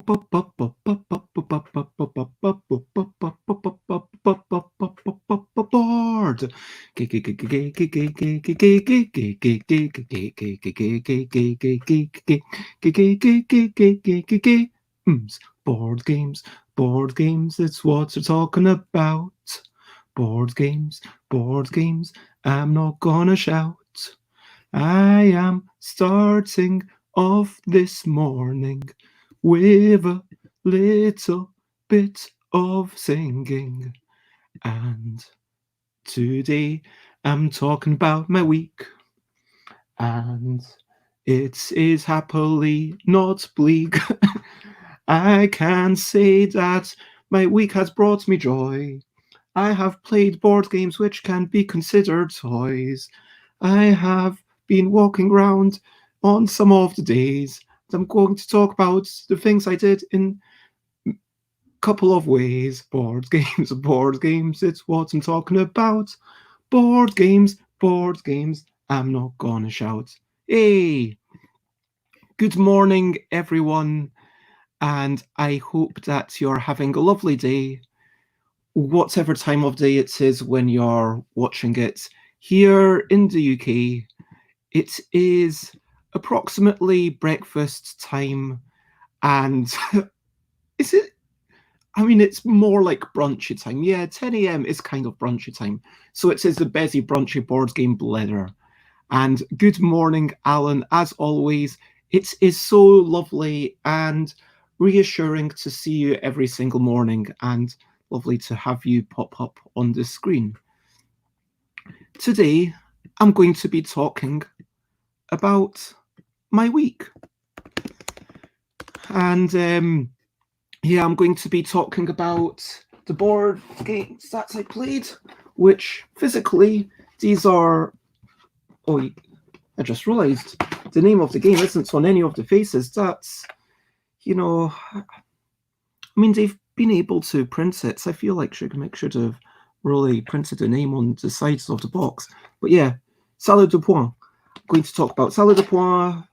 Board games, board games, it's what we're talking about. Board games, I'm not gonna shout. I am starting off this morning with a little bit of singing. And today I'm talking about my week. And it is happily not bleak. I can say that my week has brought me joy. I have played board games which can be considered toys. I have been walking around on some of the days. I'm going to talk about the things I did in a couple of ways. Board games, it's what I'm talking about. Board games, I'm not gonna shout. Hey, good morning, everyone, and I hope that you're having a lovely day, whatever time of day it is when you're watching it. Here in the UK, it is approximately breakfast time, and is it? I mean, it's more like brunchy time. Yeah, 10 a.m. is kind of brunchy time. So it is the busy brunchy board game blether. And good morning, Alan. As always, it is so lovely and reassuring to see you every single morning, and lovely to have you pop up on the screen. Today, I'm going to be talking about my week. And yeah, I'm going to be talking about the board games that I played, which physically, these are... Oh, I just realised the name of the game isn't on any of the faces. That's, I mean, they've been able to print it. So I feel like Sugarmick should have really printed the name on the sides of the box. But yeah, Salad de Point. I'm going to talk about Salad de Point,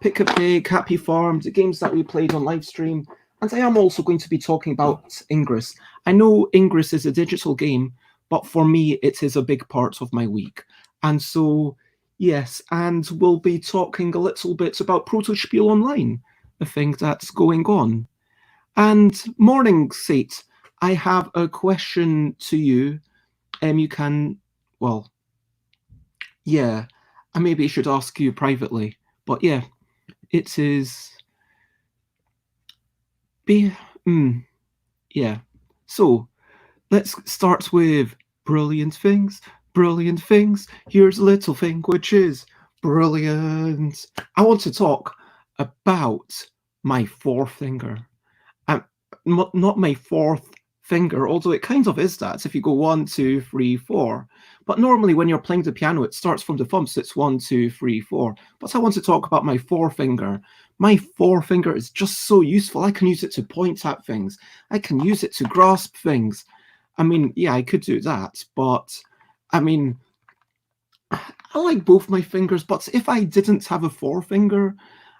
Pick a Pig, Happy Farm, the games that we played on live stream. And I am also going to be talking about Ingress. I know Ingress is a digital game, but for me, it is a big part of my week. And so, yes, and we'll be talking a little bit about Protospiel Online, a thing that's going on. And morning, Sate, I have a question to you. You can, well, yeah, I maybe should ask you privately, but yeah, it is... yeah. So, let's start with brilliant things. Brilliant things. Here's a little thing which is brilliant. I want to talk about my forefinger. Not my fourth finger, although it kind of is that if you go 1, 2, 3, 4. But normally when you're playing the piano, it starts from the thumb, so it's 1, 2, 3, 4. But I want to talk about my forefinger. My forefinger is just so useful. I can use it to point at things. I can use it to grasp things. I mean, yeah, I could do that, but I mean, I like both my fingers, but if I didn't have a forefinger,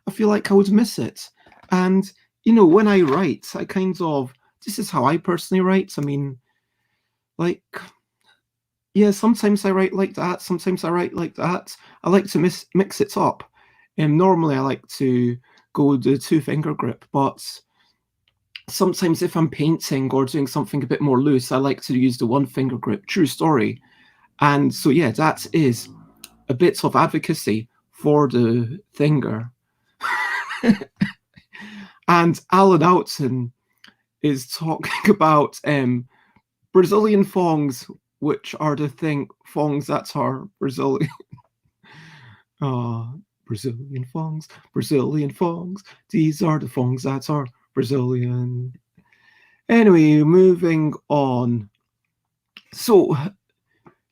I feel like I would miss it. And, when I write, I this is how I personally write. I mean, like, yeah, sometimes I write like that, sometimes I write like that. I like to mix it up. Normally I like to go the 2-finger grip, but sometimes if I'm painting or doing something a bit more loose, I like to use the 1-finger grip. True story. And so, yeah, that is a bit of advocacy for the finger. And Alan Oughton is talking about Brazilian thongs, which are the thongs that are Brazilian. Brazilian thongs. These are the thongs that are Brazilian. Anyway, moving on. So,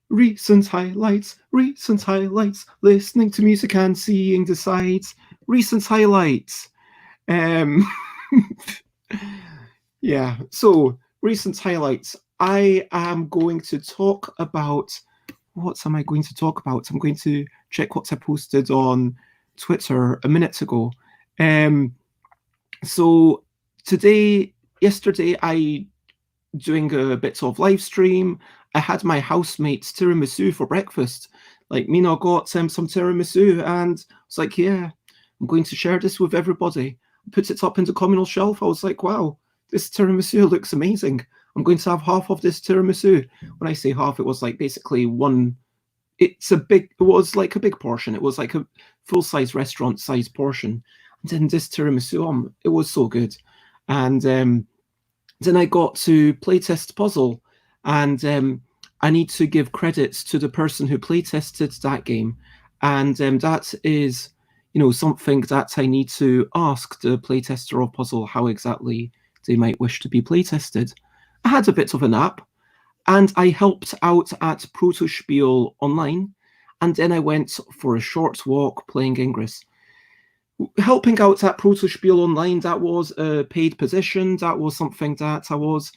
recent highlights, listening to music and seeing the sights, recent highlights. Yeah, so recent highlights. I am going to talk about... What am I going to talk about? I'm going to check what I posted on Twitter a minute ago. So yesterday, I doing a bit of live stream. I had my housemates tiramisu for breakfast. Like Mina got some tiramisu, and I was like, yeah, I'm going to share this with everybody. Put it up into communal shelf. I was like, wow, this tiramisu looks amazing. I'm going to have half of this tiramisu. When I say half, it was like basically one. It was like a big portion. It was like a full-size restaurant-size portion. And then this tiramisu, it was so good. And then I got to playtest Puzzle, and I need to give credits to the person who playtested that game, and that is, something that I need to ask the playtester of Puzzle how exactly they might wish to be playtested. I had a bit of a nap, and I helped out at Protospiel Online, and then I went for a short walk playing Ingress. Helping out at Protospiel Online, that was a paid position. That was something that I was,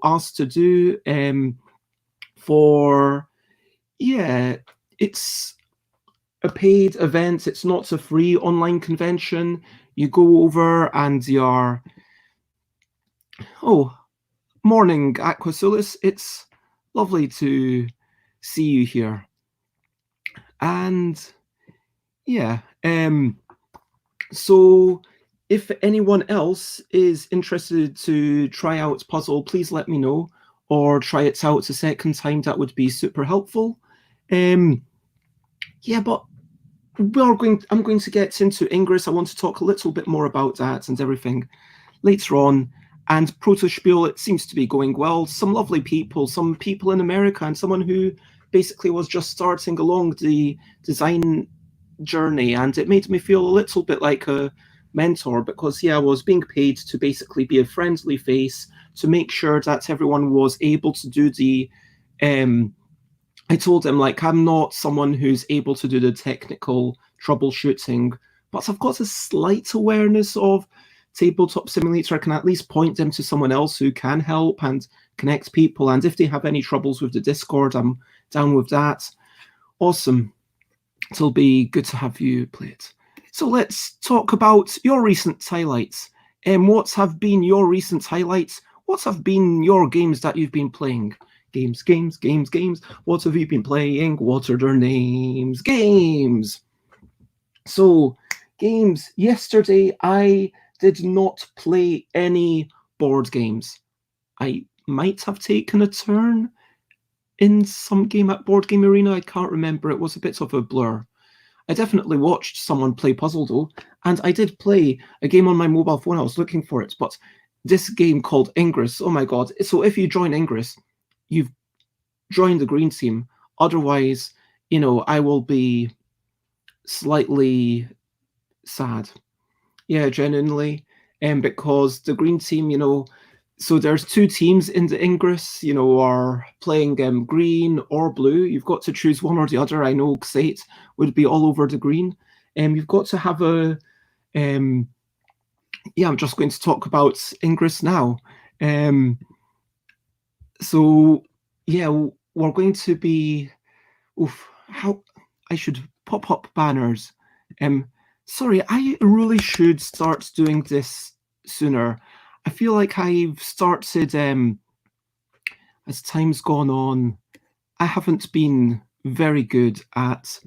asked to do it's a paid event. It's not a free online convention. You go over and you're, morning, Aquasulis. It's lovely to see you here. And yeah, so if anyone else is interested to try out Puzzle, please let me know, or try it out a second time. That would be super helpful. But I'm going to get into Ingress. I want to talk a little bit more about that and everything later on. And Protospiel, it seems to be going well. Some lovely people, some people in America, and someone who basically was just starting along the design journey, and it made me feel a little bit like a mentor, because I was being paid to basically be a friendly face to make sure that everyone was able to do the I told him, like, I'm not someone who's able to do the technical troubleshooting, but I've got a slight awareness of Tabletop Simulator. I can at least point them to someone else who can help and connect people, and if they have any troubles with the Discord, I'm down with that. Awesome. It'll be good to have you play it. So let's talk about your recent highlights. What have been your recent highlights? What have been your games that you've been playing? Games. What have you been playing? What are their names? Games. So, games. Yesterday, I did not play any board games. I might have taken a turn in some game at Board Game Arena. I can't remember. It was a bit of a blur. I definitely watched someone play Puzzle, though, and I did play a game on my mobile phone. I was looking for it, but this game called Ingress, oh my god. So if you join Ingress, you've joined the green team. Otherwise, I will be slightly sad. Yeah, genuinely. Because the green team, so there's two teams in the Ingress, are playing green or blue. You've got to choose one or the other. I know Xate would be all over the green. You've got to have I'm just going to talk about Ingress now. So we're going to be, how I should pop up banners. Sorry, I really should start doing this sooner. I feel like I've started, as time's gone on, I haven't been very good at,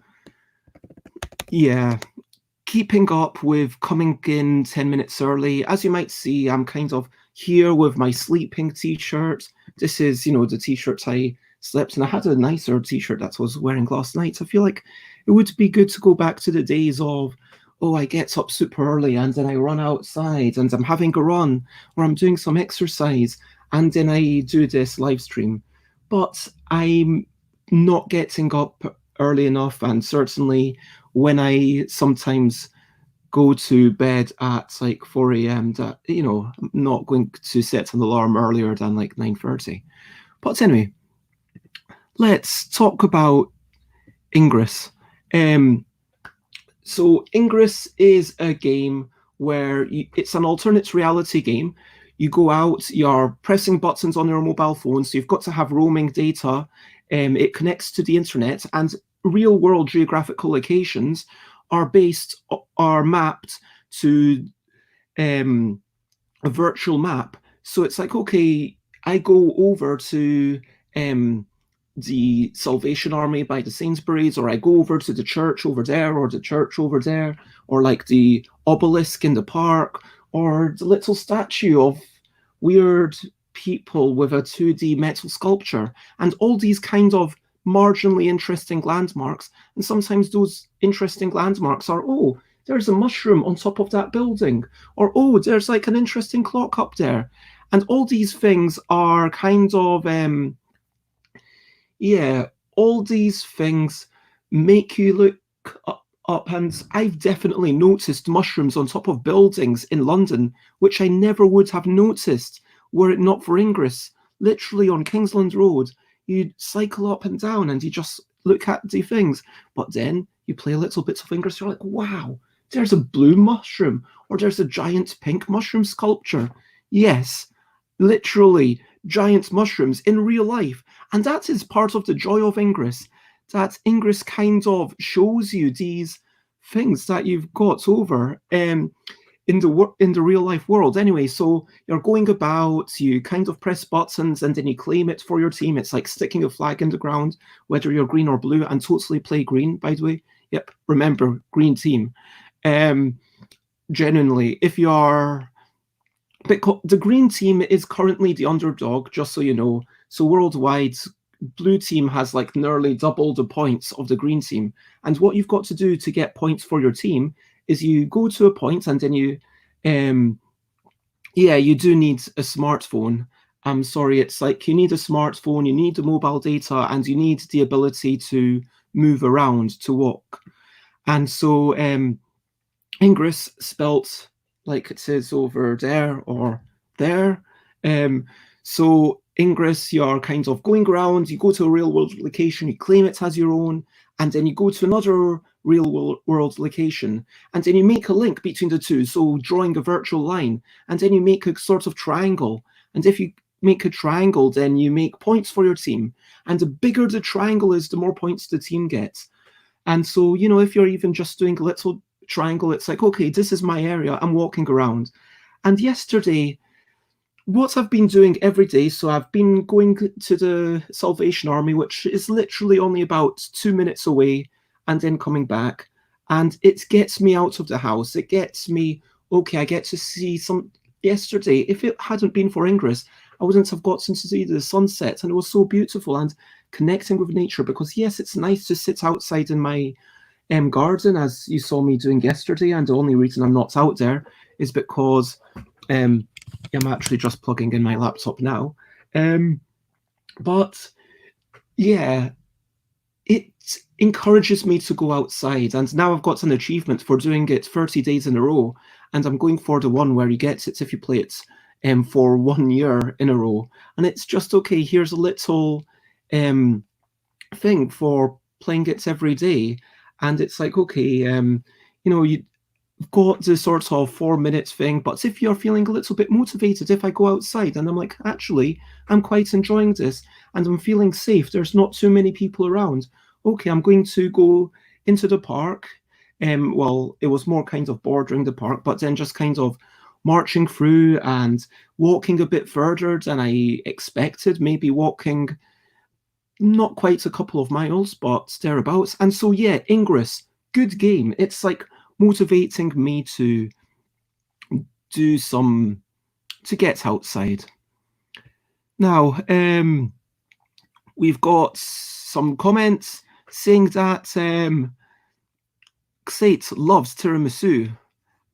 keeping up with coming in 10 minutes early. As you might see, I'm kind of here with my sleeping t-shirt. This is, the t-shirt I slept in. I had a nicer t-shirt that I was wearing last night. I feel like it would be good to go back to the days of, I get up super early and then I run outside and I'm having a run, or I'm doing some exercise and then I do this live stream. But I'm not getting up early enough, and certainly when I sometimes go to bed at like 4 a.m. that, I'm not going to set an alarm earlier than like 9:30. But anyway, let's talk about Ingress. So Ingress is a game where it's an alternate reality game. You go out, you're pressing buttons on your mobile phone, so you've got to have roaming data. It connects to the internet, and real-world geographical locations are mapped to a virtual map. So it's like, okay, I go over to the Salvation Army by the Sainsbury's, or I go over to the church over there, or the church over there, or like the obelisk in the park, or the little statue of weird people with a 2D metal sculpture, and all these kind of marginally interesting landmarks. And sometimes those interesting landmarks are, oh, there's a mushroom on top of that building, or oh, there's like an interesting clock up there. And all these things are kind of all these things make you look up, and I've definitely noticed mushrooms on top of buildings in London, which I never would have noticed were it not for Ingress. Literally on Kingsland Road, you cycle up and down and you just look at the things, but then you play a little bits of Ingress, you're like, wow, there's a blue mushroom, or there's a giant pink mushroom sculpture. Yes, literally giant mushrooms in real life. And that is part of the joy of Ingress, that Ingress kind of shows you these things that you've got over in the real life world. Anyway, so you're going about, you kind of press buttons and then you claim it for your team. It's like sticking a flag in the ground, whether you're green or blue, and totally play green, by the way. Yep, remember, green team. Genuinely, if you are... The green team is currently the underdog, just so you know. So worldwide, blue team has like nearly double the points of the green team. And what you've got to do to get points for your team is you go to a point and then you you do need a smartphone. I'm sorry, it's like you need a smartphone, you need the mobile data, and you need the ability to move around, to walk. And so Ingress, spelt like it says over there or there. So Ingress, you're kind of going around, you go to a real world location, you claim it as your own, and then you go to another real world location, and then you make a link between the two, so drawing a virtual line, and then you make a sort of triangle. And if you make a triangle, then you make points for your team. And the bigger the triangle is, the more points the team gets. And so, you know, if you're even just doing a little triangle, it's like, okay, this is my area, I'm walking around. And yesterday, what I've been doing every day, so I've been going to the Salvation Army, which is literally only about 2 minutes away, and then coming back. And it gets me out of the house. It gets me, okay, I get to see some... Yesterday, if it hadn't been for Ingress, I wouldn't have gotten to see the sunset, and it was so beautiful, and connecting with nature, because yes, it's nice to sit outside in my garden, as you saw me doing yesterday, and the only reason I'm not out there is because I'm actually just plugging in my laptop now. But yeah, it encourages me to go outside, and now I've got an achievement for doing it 30 days in a row, and I'm going for the one where you get it if you play it for 1 year in a row. And it's just, okay, here's a little thing for playing it every day. And it's like, okay, you know, you've got the sort of 4 minutes thing, but if you're feeling a little bit motivated, if I go outside and I'm like, actually, I'm quite enjoying this and I'm feeling safe, there's not too many people around, okay, I'm going to go into the park. Well, it was more kind of bordering the park, but then just kind of marching through and walking a bit further than I expected, maybe walking not quite a couple of miles, but thereabouts. And so, yeah, Ingress, good game. It's like motivating me to do some, to get outside. Now, we've got some comments saying that Xate loves tiramisu,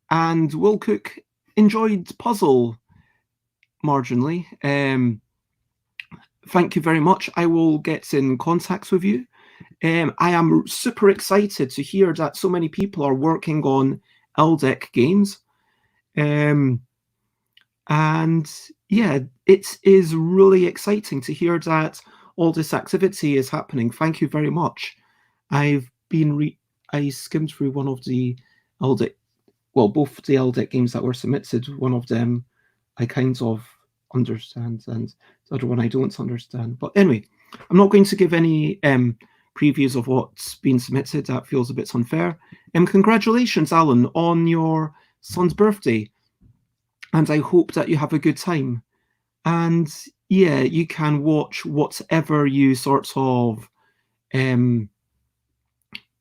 and Will Cook enjoyed puzzle marginally. Thank you very much. I will get in contact with you. I am super excited to hear that so many people are working on LDEC games. And yeah, it is really exciting to hear that all this activity is happening. Thank you very much. I've been I skimmed through one of the LDEC, well, both the LDEC games that were submitted. One of them I kind of understand, and the other one I don't understand. But anyway, I'm not going to give any previews of what's been submitted. That feels a bit unfair. Congratulations, Alan, on your son's birthday. and I hope that you have a good time. And yeah, you can watch whatever you sort of,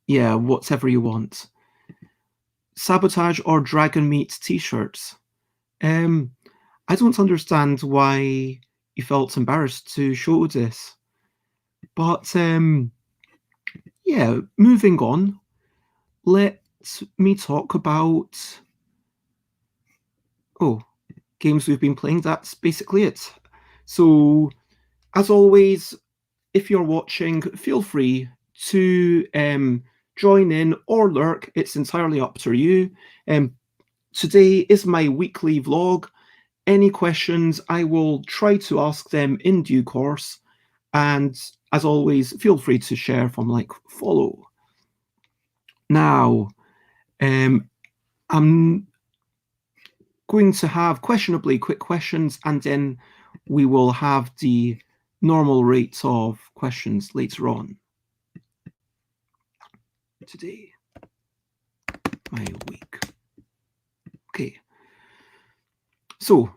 whatever you want. Sabotage or Dragon Meat t-shirts. Um, I don't understand why you felt embarrassed to show this, but yeah, moving on. Let me talk about games we've been playing. That's basically it. So, as always, if you're watching, feel free to join in or lurk. It's entirely up to you. Today is my weekly vlog. Any questions, I will try to ask them in due course. And as always, feel free to share from follow. Now, I'm going to have questionably quick questions, and then we will have the normal rates of questions later on. Today, my week. Okay. So,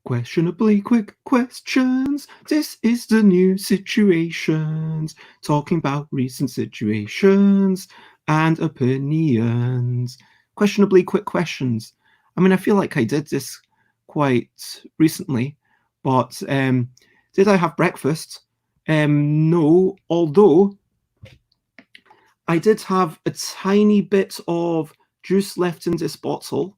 questionably quick questions. This is the new situations. Talking about recent situations and opinions. Questionably quick questions. I mean, I feel like I did this quite recently, but did I have breakfast? No, although I did have a tiny bit of juice left in this bottle,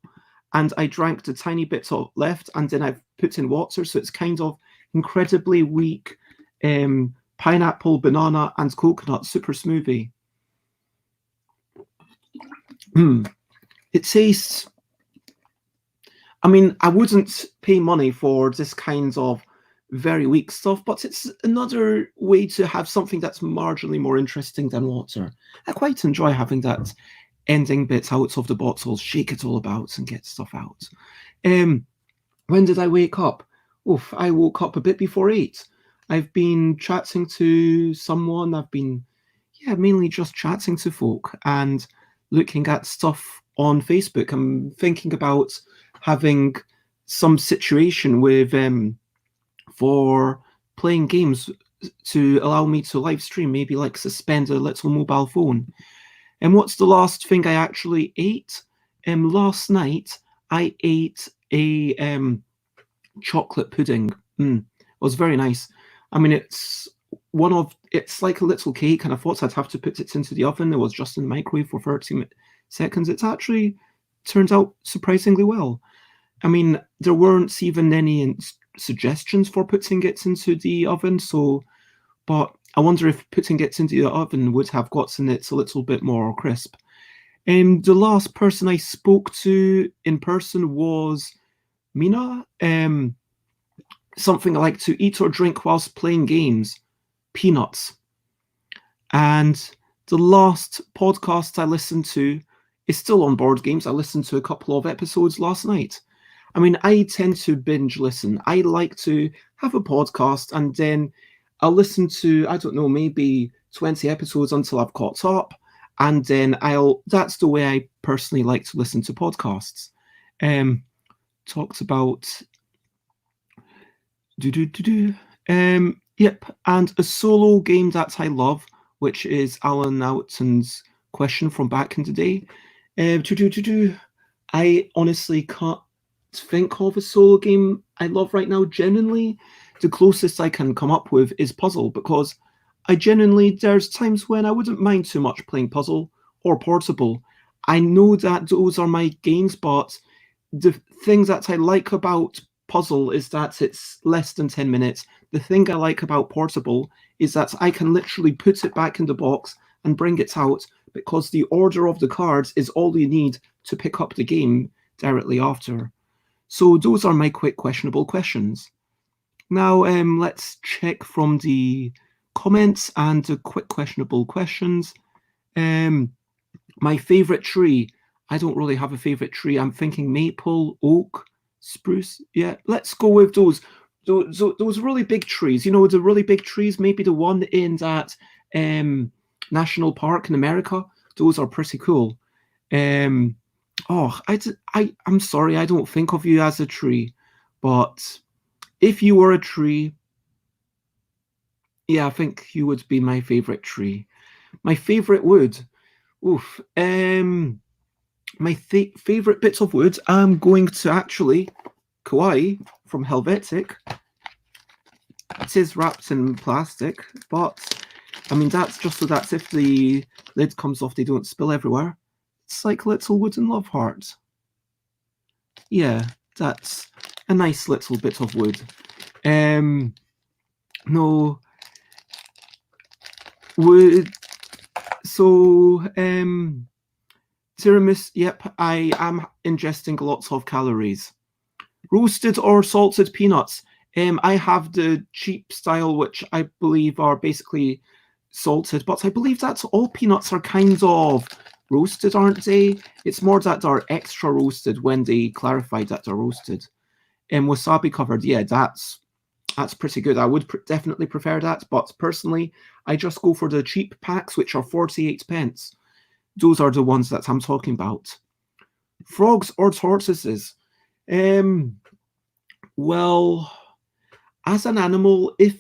and I drank the tiny bit of left, and then I've put in water, so it's kind of incredibly weak pineapple, banana, and coconut super smoothie. It tastes... I mean, I wouldn't pay money for this kind of very weak stuff, but it's another way to have something that's marginally more interesting than water. I quite enjoy having that ending bit out of the bottle, shake it all about and get stuff out. When did I wake up? Oof, I woke up a bit before 8. I've been chatting to someone. I've been, mainly just chatting to folk and looking at stuff on Facebook. I'm thinking about having some situation with for playing games to allow me to live stream, maybe like suspend a little mobile phone. And what's the last thing I actually ate? Last night I ate a chocolate pudding. It was very nice. I mean, it's like a little cake, and I thought I'd have to put it into the oven. It was just in the microwave for 30 seconds. It's actually turned out surprisingly well. I mean, there weren't even any suggestions for putting it into the oven, but I wonder if putting it into the oven would have gotten it a little bit more crisp. The last person I spoke to in person was Mina. Something I like to eat or drink whilst playing games. Peanuts. And the last podcast I listened to is still on Board Games. I listened to a couple of episodes last night. I mean, I tend to binge listen. I like to have a podcast and then I'll listen to, I don't know, maybe 20 episodes until I've caught up. And then that's the way I personally like to listen to podcasts. Talked about... Yep, and a solo game that I love, which is Alan Oughton's question from back in the day. I honestly can't think of a solo game I love right now. Genuinely, the closest I can come up with is Puzzle, because there's times when I wouldn't mind too much playing Puzzle or Portable. I know that those are my games, but the thing that I like about Puzzle is that it's less than 10 minutes. The thing I like about Portable is that I can literally put it back in the box and bring it out, because the order of the cards is all you need to pick up the game directly after. So those are my quick questionable questions. Now let's check from the comments and the quick questionable questions. My favorite tree. I don't really have a favorite tree. I'm thinking maple, oak, spruce. Yeah, let's go with those really big trees. You know, the really big trees, maybe the one in that national park in America. Those are pretty cool. Oh, I'm sorry, I don't think of you as a tree, but if you were a tree, yeah, I think you would be my favorite tree. My favorite wood. Oof. My favorite bits of wood. I'm going to actually kawaii from Helvetic. It is wrapped in plastic, but I mean that's just so that if the lid comes off, they don't spill everywhere. It's like little wooden love hearts. Yeah, that's a nice little bit of wood. No wood. So tiramisu. Yep, I am ingesting lots of calories. Roasted or salted peanuts. I have the cheap style, which I believe are basically salted, but I believe that all peanuts are kind of roasted, aren't they? It's more that they're extra roasted when they clarified that they're roasted. Wasabi covered, yeah, that's pretty good. I would definitely prefer that, but personally, I just go for the cheap packs, which are 48 pence. Those are the ones that I'm talking about. Frogs or tortoises? Well, as an animal, if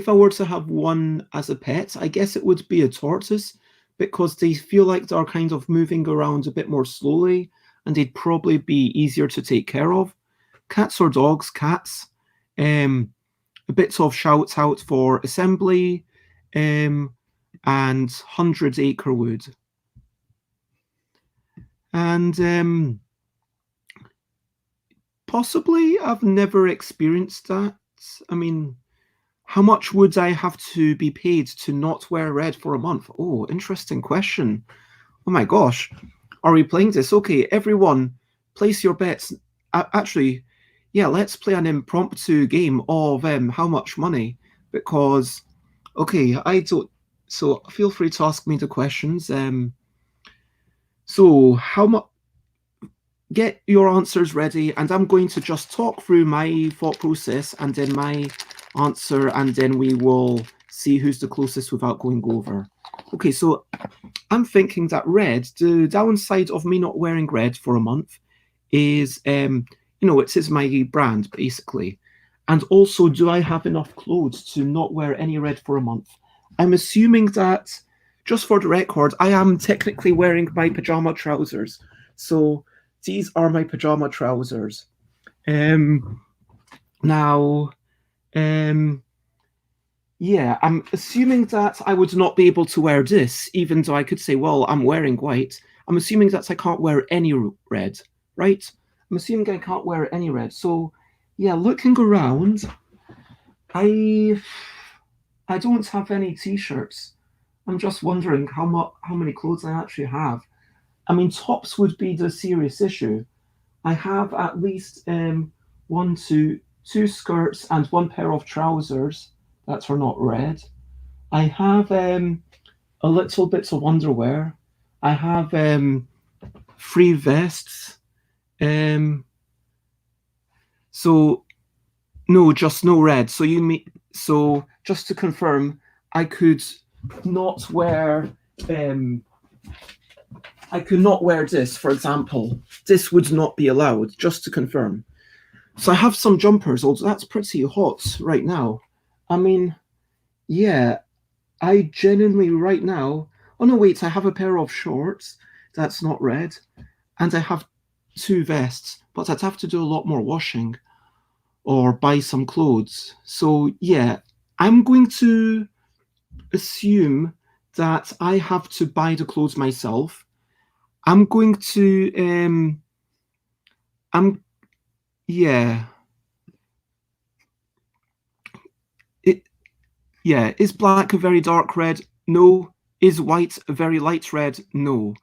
I were to have one as a pet, I guess it would be a tortoise because they feel like they're kind of moving around a bit more slowly and they'd probably be easier to take care of. Cats or dogs? Cats. A bit of shout out for assembly and 100-acre wood. And possibly I've never experienced that. I mean, how much would I have to be paid to not wear red for a month? Oh, interesting question. Oh my gosh. Are we playing this? Okay, everyone, place your bets. Actually, yeah, let's play an impromptu game of how much money. Because, okay, I don't. So feel free to ask me the questions. So how much? Get your answers ready, and I'm going to just talk through my thought process and then my answer, and then we will see who's the closest without going over. Okay, so I'm thinking that red, the downside of me not wearing red for a month is, it is my brand, basically. And also, do I have enough clothes to not wear any red for a month? I'm assuming that, just for the record, I am technically wearing my pajama trousers. So these are my pajama trousers. Now, yeah, I'm assuming that I would not be able to wear this, even though I could say, well, I'm wearing white. I'm assuming that I can't wear any red, right? I'm assuming I can't wear any red. So, yeah, looking around, I don't have any t-shirts. I'm just wondering how many clothes I actually have. I mean, tops would be the serious issue. I have at least two skirts and one pair of trousers that are not red. I have a little bit of underwear. I have 3 vests. Um, so no, just no red. So just to confirm, I could not wear I could not wear this, for example. This would not be allowed, just to confirm. So I have some jumpers, although that's pretty hot right now. I mean, yeah, I genuinely right now. Oh no, wait, I have a pair of shorts that's not red, and I have 2 vests, but I'd have to do a lot more washing or buy some clothes. So yeah, I'm going to assume that I have to buy the clothes myself. I'm going to I'm yeah. It Yeah, is black a very dark red? No. Is white a very light red? No.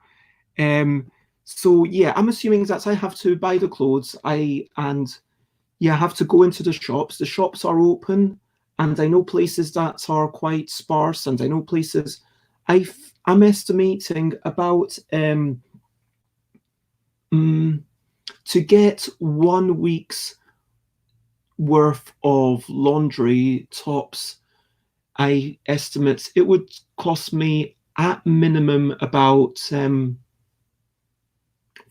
So yeah, I'm assuming that I have to buy the clothes. I have to go into the shops. The shops are open, and I know places that are quite sparse, and I know places. I'm estimating about to get 1 week's worth of laundry tops. I estimate it would cost me at minimum about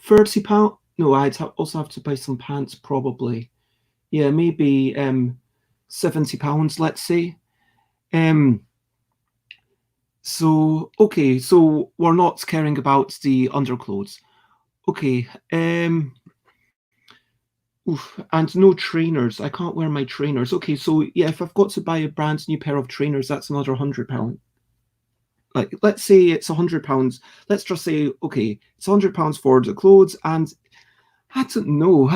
£30. No, also have to buy some pants probably. Yeah, maybe £70, let's say. So okay, so we're not caring about the underclothes. Okay, and no trainers. I can't wear my trainers. Okay, so yeah, if I've got to buy a brand new pair of trainers, that's another £100. Like, let's say it's £100. Let's just say, okay, it's £100 for the clothes, and I don't know.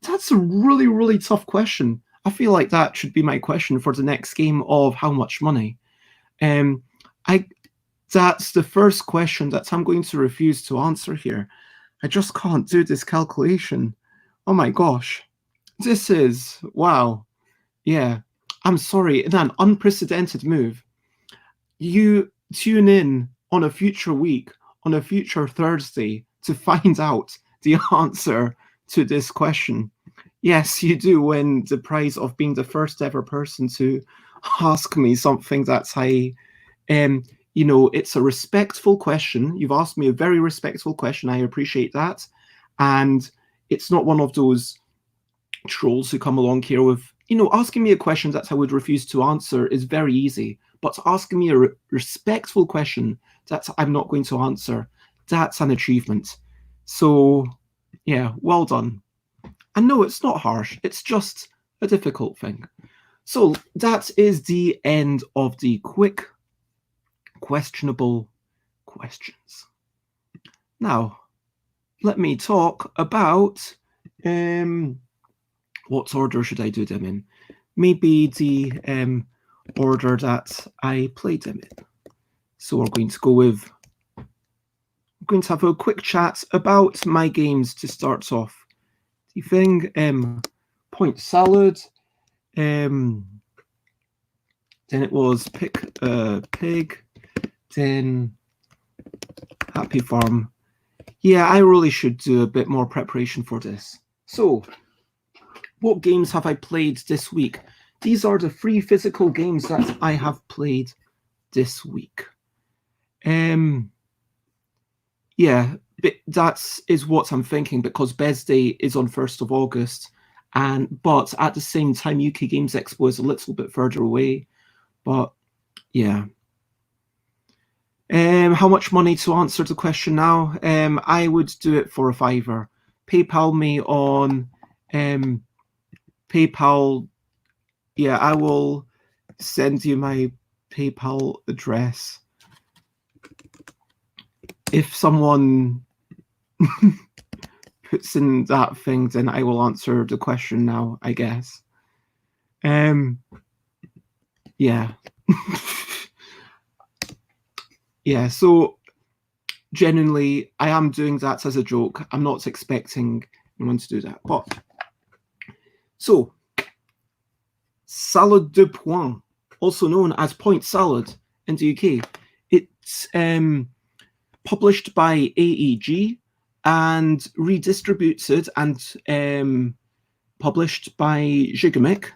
That's a really, really tough question. I feel like that should be my question for the next game of how much money. I That's the first question that I'm going to refuse to answer here. I just can't do this calculation. Oh my gosh. This is, wow. Yeah. I'm sorry. In an unprecedented move, you tune in on a future week, on a future Thursday, to find out the answer to this question. Yes, you do win the prize of being the first ever person to ask me something that it's a respectful question. You've asked me a very respectful question. I appreciate that. And it's not one of those trolls who come along here with, asking me a question that I would refuse to answer is very easy. But asking me a respectful question that I'm not going to answer, that's an achievement. So, yeah, well done. And no, it's not harsh. It's just a difficult thing. So that is the end of the quick, questionable questions. Now, let me talk about what order should I do them in? Maybe the order that I played them in. So we're going to have a quick chat about my games to start off. The thing, point salad, then it was pick a pig, then happy farm. Yeah, I really should do a bit more preparation for this. So, what games have I played this week? These are the 3 physical games that I have played this week. Yeah, that is what I'm thinking, because Bez Day is on 1st of August, but at the same time, UK Games Expo is a little bit further away. But yeah. How much money to answer the question now? I would do it for a £5. PayPal me on PayPal. Yeah, I will send you my PayPal address. If someone puts in that thing, then I will answer the question now, I guess. Yeah. Yeah, so genuinely, I am doing that as a joke. I'm not expecting anyone to do that. But so, salad de poing, also known as point salad in the UK, it's published by AEG and redistributed and published by Gigamic.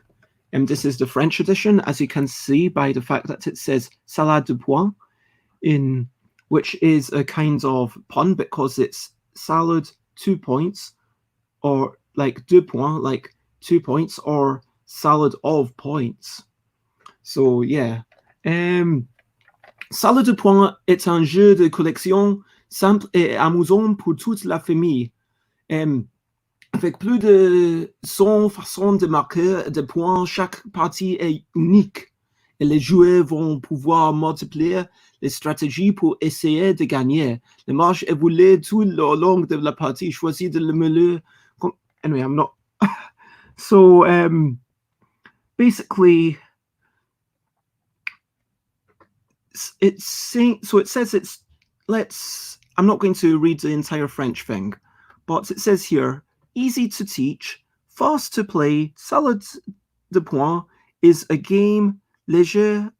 This is the French edition, as you can see by the fact that it says salade de poing, which is a kind of pun because it's salad 2 points, or like deux points, like 2 points, or salad of points. So yeah. Salade de poing est un jeu de collection simple et amusant pour toute la famille. Avec plus de 100 façons de marquer des points, chaque partie est unique. Et les joueurs vont pouvoir multiplier les stratégies pour essayer de gagner. Les marches évoluent tout le long de la partie. Choisis de le milieu. Anyway, I'm not. So, basically, it says it's. I'm not going to read the entire French thing, but it says here, easy to teach, fast to play, salade de poing is a game léger.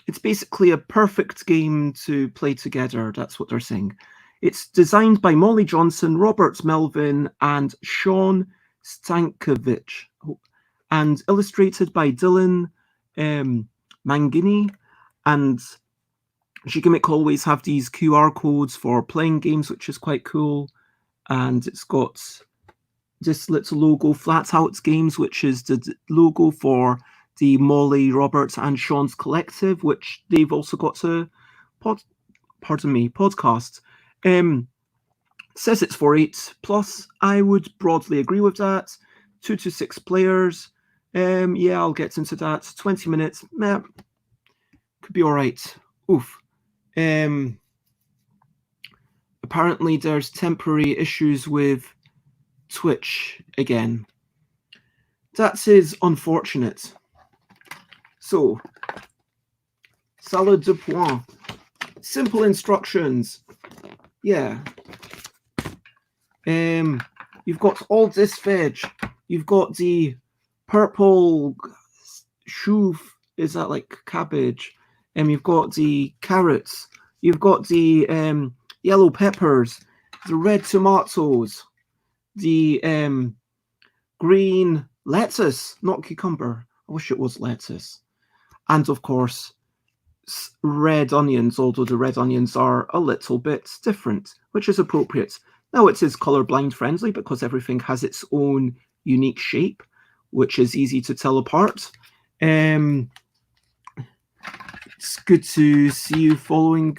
It's basically a perfect game to play together. That's what they're saying. It's designed by Molly Johnson, Robert Melvin, and Sean Stankiewicz, and illustrated by Dylan Mangini. And As you gimmick always have these QR codes for playing games, which is quite cool. And it's got this little logo, Flat Out Games, which is the logo for the Molly, Roberts, and Sean's Collective, which they've also got a podcast. Says it's for 8+. I would broadly agree with that. 2 to 6 players. Yeah, I'll get into that. 20 minutes. Could be all right. Oof. Apparently, there's temporary issues with Twitch again. That is unfortunate. So, salade de pointe. Simple instructions. Yeah. You've got all this veg. You've got the purple chou. Is that like cabbage? You've got the carrots. You've got the yellow peppers, the red tomatoes, the green lettuce, not cucumber. I wish it was lettuce. And of course, red onions, although the red onions are a little bit different, which is appropriate. Now it is colorblind friendly because everything has its own unique shape, which is easy to tell apart. It's good to see you following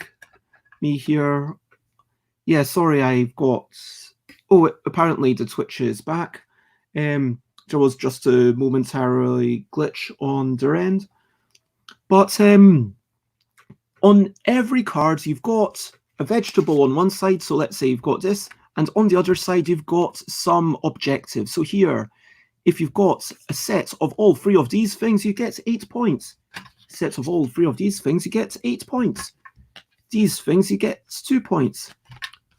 me here. Yeah, sorry, I've got... Oh, apparently the Twitch is back. There was just a momentary glitch on their end. But on every card, you've got a vegetable on one side. So let's say you've got this. And on the other side, you've got some objectives. So here, if you've got a set of all 3 of these things, you get 8 points. Set of all 3 of these things, you get 8 points. These things, you get 2 points.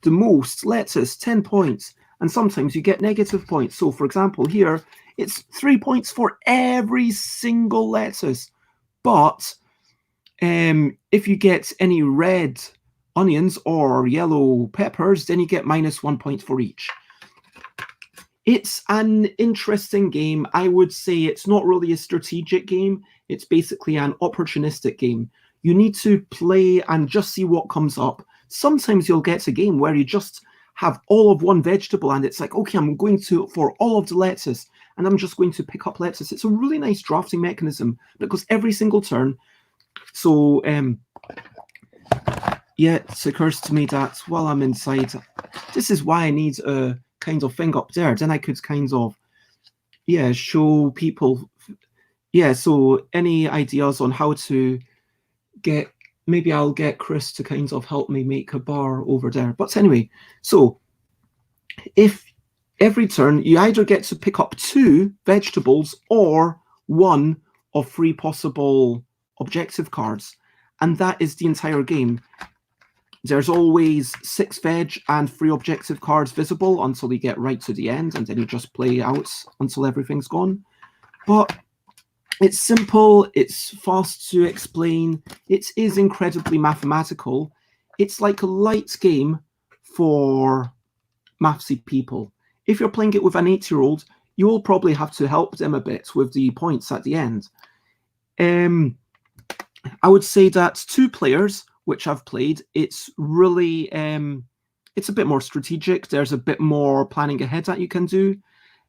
The most lettuce, 10 points. And sometimes you get negative points. So for example, here, it's 3 points for every single lettuce. But if you get any red onions or yellow peppers, then you get -1 point for each. It's an interesting game. I would say it's not really a strategic game. It's basically an opportunistic game. You need to play and just see what comes up. Sometimes you'll get a game where you just have all of one vegetable and it's like, okay, I'm going to for all of the lettuce and I'm just going to pick up lettuce. It's a really nice drafting mechanism because every single turn. So yeah, it occurs to me that while I'm inside, this is why I need a kind of thing up there. Then I could kind of, yeah, show people. Yeah, so any ideas on how to get, maybe I'll get Chris to kind of help me make a bar over there. But anyway, so if every turn you either get to pick up 2 vegetables or 1 of 3 possible objective cards, and that is the entire game. There's always 6 veg and 3 objective cards visible until you get right to the end, and then you just play out until everything's gone. But it's simple, it's fast to explain, it is incredibly mathematical. It's like a light game for mathsy people. If you're playing it with an 8-year-old, you will probably have to help them a bit with the points at the end. I would say that 2 players, which I've played, it's really, it's a bit more strategic. There's a bit more planning ahead that you can do.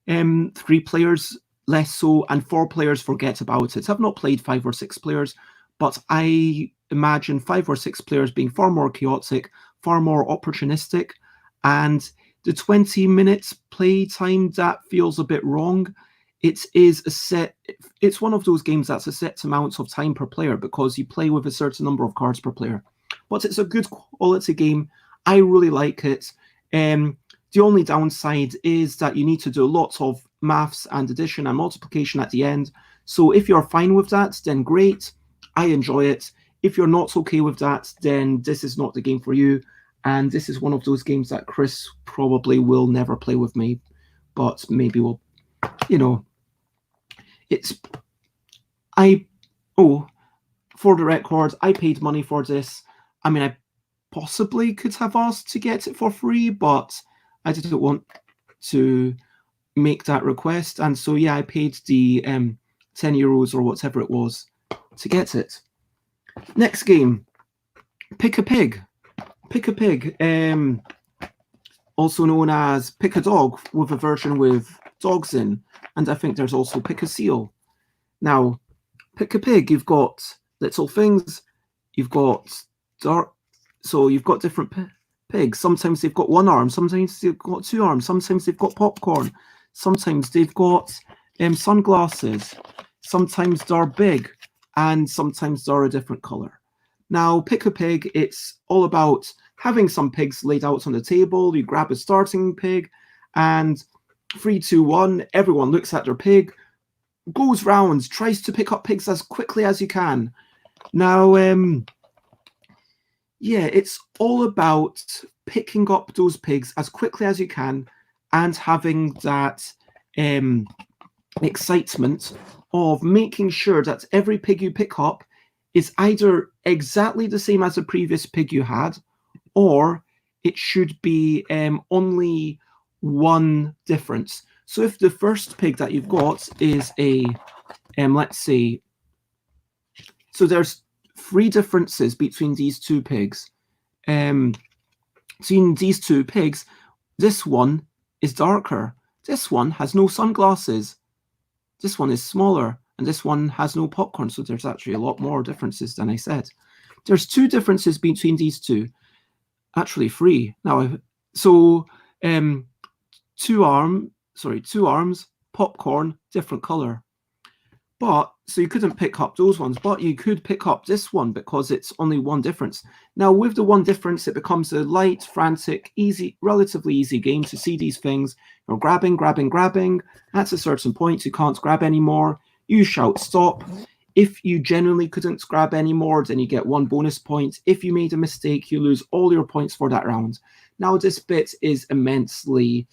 3 players, less so, and 4 players, forget about it. I've not played 5 or 6 players, but I imagine 5 or 6 players being far more chaotic, far more opportunistic, and the 20 minutes play time, that feels a bit wrong. It is a set, it's one of those games that's a set amount of time per player because you play with a certain number of cards per player. But it's a good quality game. I really like it. The only downside is that you need to do lots of maths and addition and multiplication at the end. So if you're fine with that, then great. I enjoy it. If you're not okay with that, then this is not the game for you. And this is one of those games that Chris probably will never play with me, but maybe we'll, you know, for the record, I paid money for this. I mean, I possibly could have asked to get it for free, but I didn't want to make that request. And so, yeah, I paid the 10 euros or whatever it was to get it. Next game. Pick a Pig. Pick a Pig, also known as Pick a Dog, with a version with dogs in, and I think there's also Pick a Seal. Now, Pick a Pig, you've got little things, you've got dark, so you've got different pigs. Sometimes they've got one arm, sometimes they've got two arms, sometimes they've got popcorn, sometimes they've got sunglasses, sometimes they're big, and sometimes they're a different color. Now, Pick a Pig, it's all about having some pigs laid out on the table. You grab a starting pig, and 3, 2, 1, everyone looks at their pig, goes round, tries to pick up pigs as quickly as you can. Now, yeah, it's all about picking up those pigs as quickly as you can and having that excitement of making sure that every pig you pick up is either exactly the same as the previous pig you had, or it should be only one difference. So if the first pig that you've got is a, let's say, so there's 3 differences between these 2 pigs. Seeing these 2 pigs, this one is darker. This one has no sunglasses. This one is smaller, and this one has no popcorn. So there's actually a lot more differences than I said. There's 2 differences between these 2. Actually 3. Now, so 2 arms, popcorn, different color. But, so you couldn't pick up those ones, but you could pick up this one because it's only one difference. Now, with the one difference, it becomes a light, frantic, easy, relatively easy game to see these things. You're grabbing. At a certain point, you can't grab anymore. You shout stop. If you genuinely couldn't grab anymore, then you get 1 bonus point. If you made a mistake, you lose all your points for that round. Now, this bit is immensely...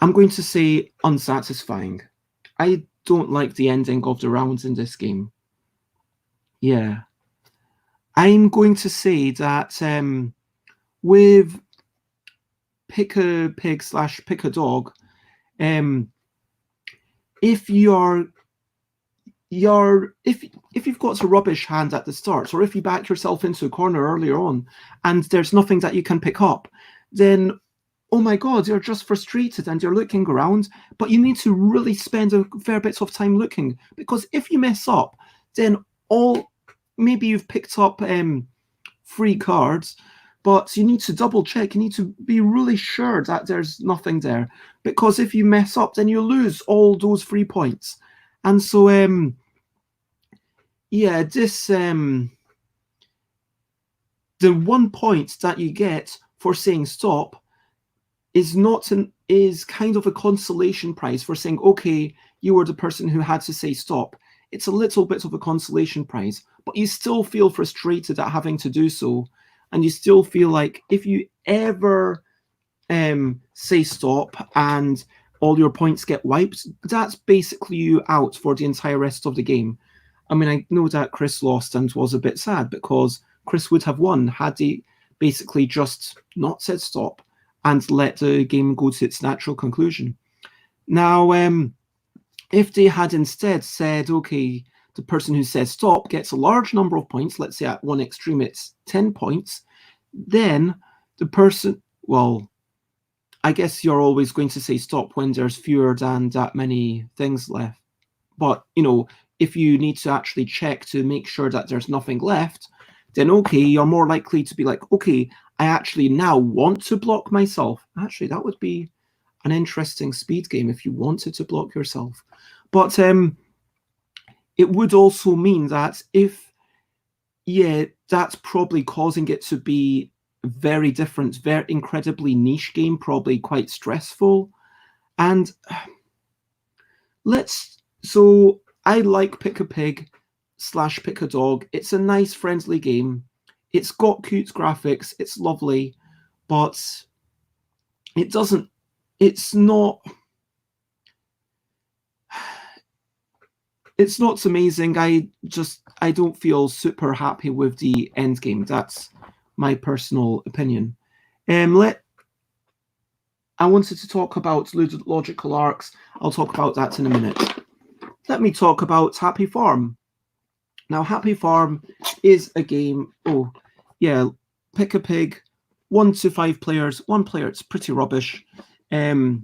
I'm going to say unsatisfying. I don't like the ending of the rounds in this game. Yeah. I'm going to say that with Pick a Pig / Pick a Dog, if you've got a rubbish hand at the start, or if you back yourself into a corner earlier on and there's nothing that you can pick up, then oh my God, you're just frustrated and you're looking around, but you need to really spend a fair bit of time looking, because if you mess up, then maybe you've picked up 3 cards, but you need to double check. You need to be really sure that there's nothing there, because if you mess up, then you lose all those 3 points. And so, yeah, this the 1 point that you get for saying stop is kind of a consolation prize for saying, okay, you were the person who had to say stop. It's a little bit of a consolation prize, but you still feel frustrated at having to do so, and you still feel like if you ever say stop and all your points get wiped, that's basically you out for the entire rest of the game. I mean, I know that Chris lost and was a bit sad, because Chris would have won had he basically just not said stop and let the game go to its natural conclusion. Now, if they had instead said, okay, the person who says stop gets a large number of points, let's say at one extreme it's 10 points, then the person, well, I guess you're always going to say stop when there's fewer than that many things left. But, you know, if you need to actually check to make sure that there's nothing left, then okay, you're more likely to be like, okay, I actually now want to block myself. Actually, that would be an interesting speed game if you wanted to block yourself. But it would also mean that that's probably causing it to be very different, very incredibly niche game, probably quite stressful. And so I like Pick a Pig / Pick a Dog. It's a nice, friendly game. It's got cute graphics. It's lovely, but it's not amazing. I don't feel super happy with the end game. That's my personal opinion. I wanted to talk about Ludological Arcs. I'll talk about that in a minute. Let me talk about Happy Farm. Now, Happy Farm is a game. Oh, yeah, pick a pig. 1 to 5 players. 1 player. It's pretty rubbish. 5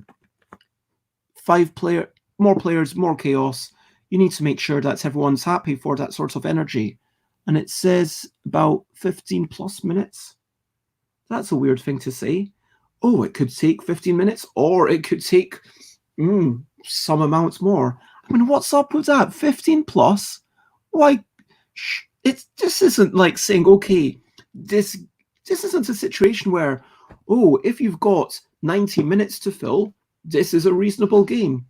player, more players, more chaos. You need to make sure that everyone's happy for that sort of energy. And it says about 15 plus minutes. That's a weird thing to say. Oh, it could take 15 minutes, or it could take some amounts more. I mean, what's up with that? 15 plus? Why? This isn't like saying, okay, this isn't a situation where, oh, if you've got 90 minutes to fill, this is a reasonable game.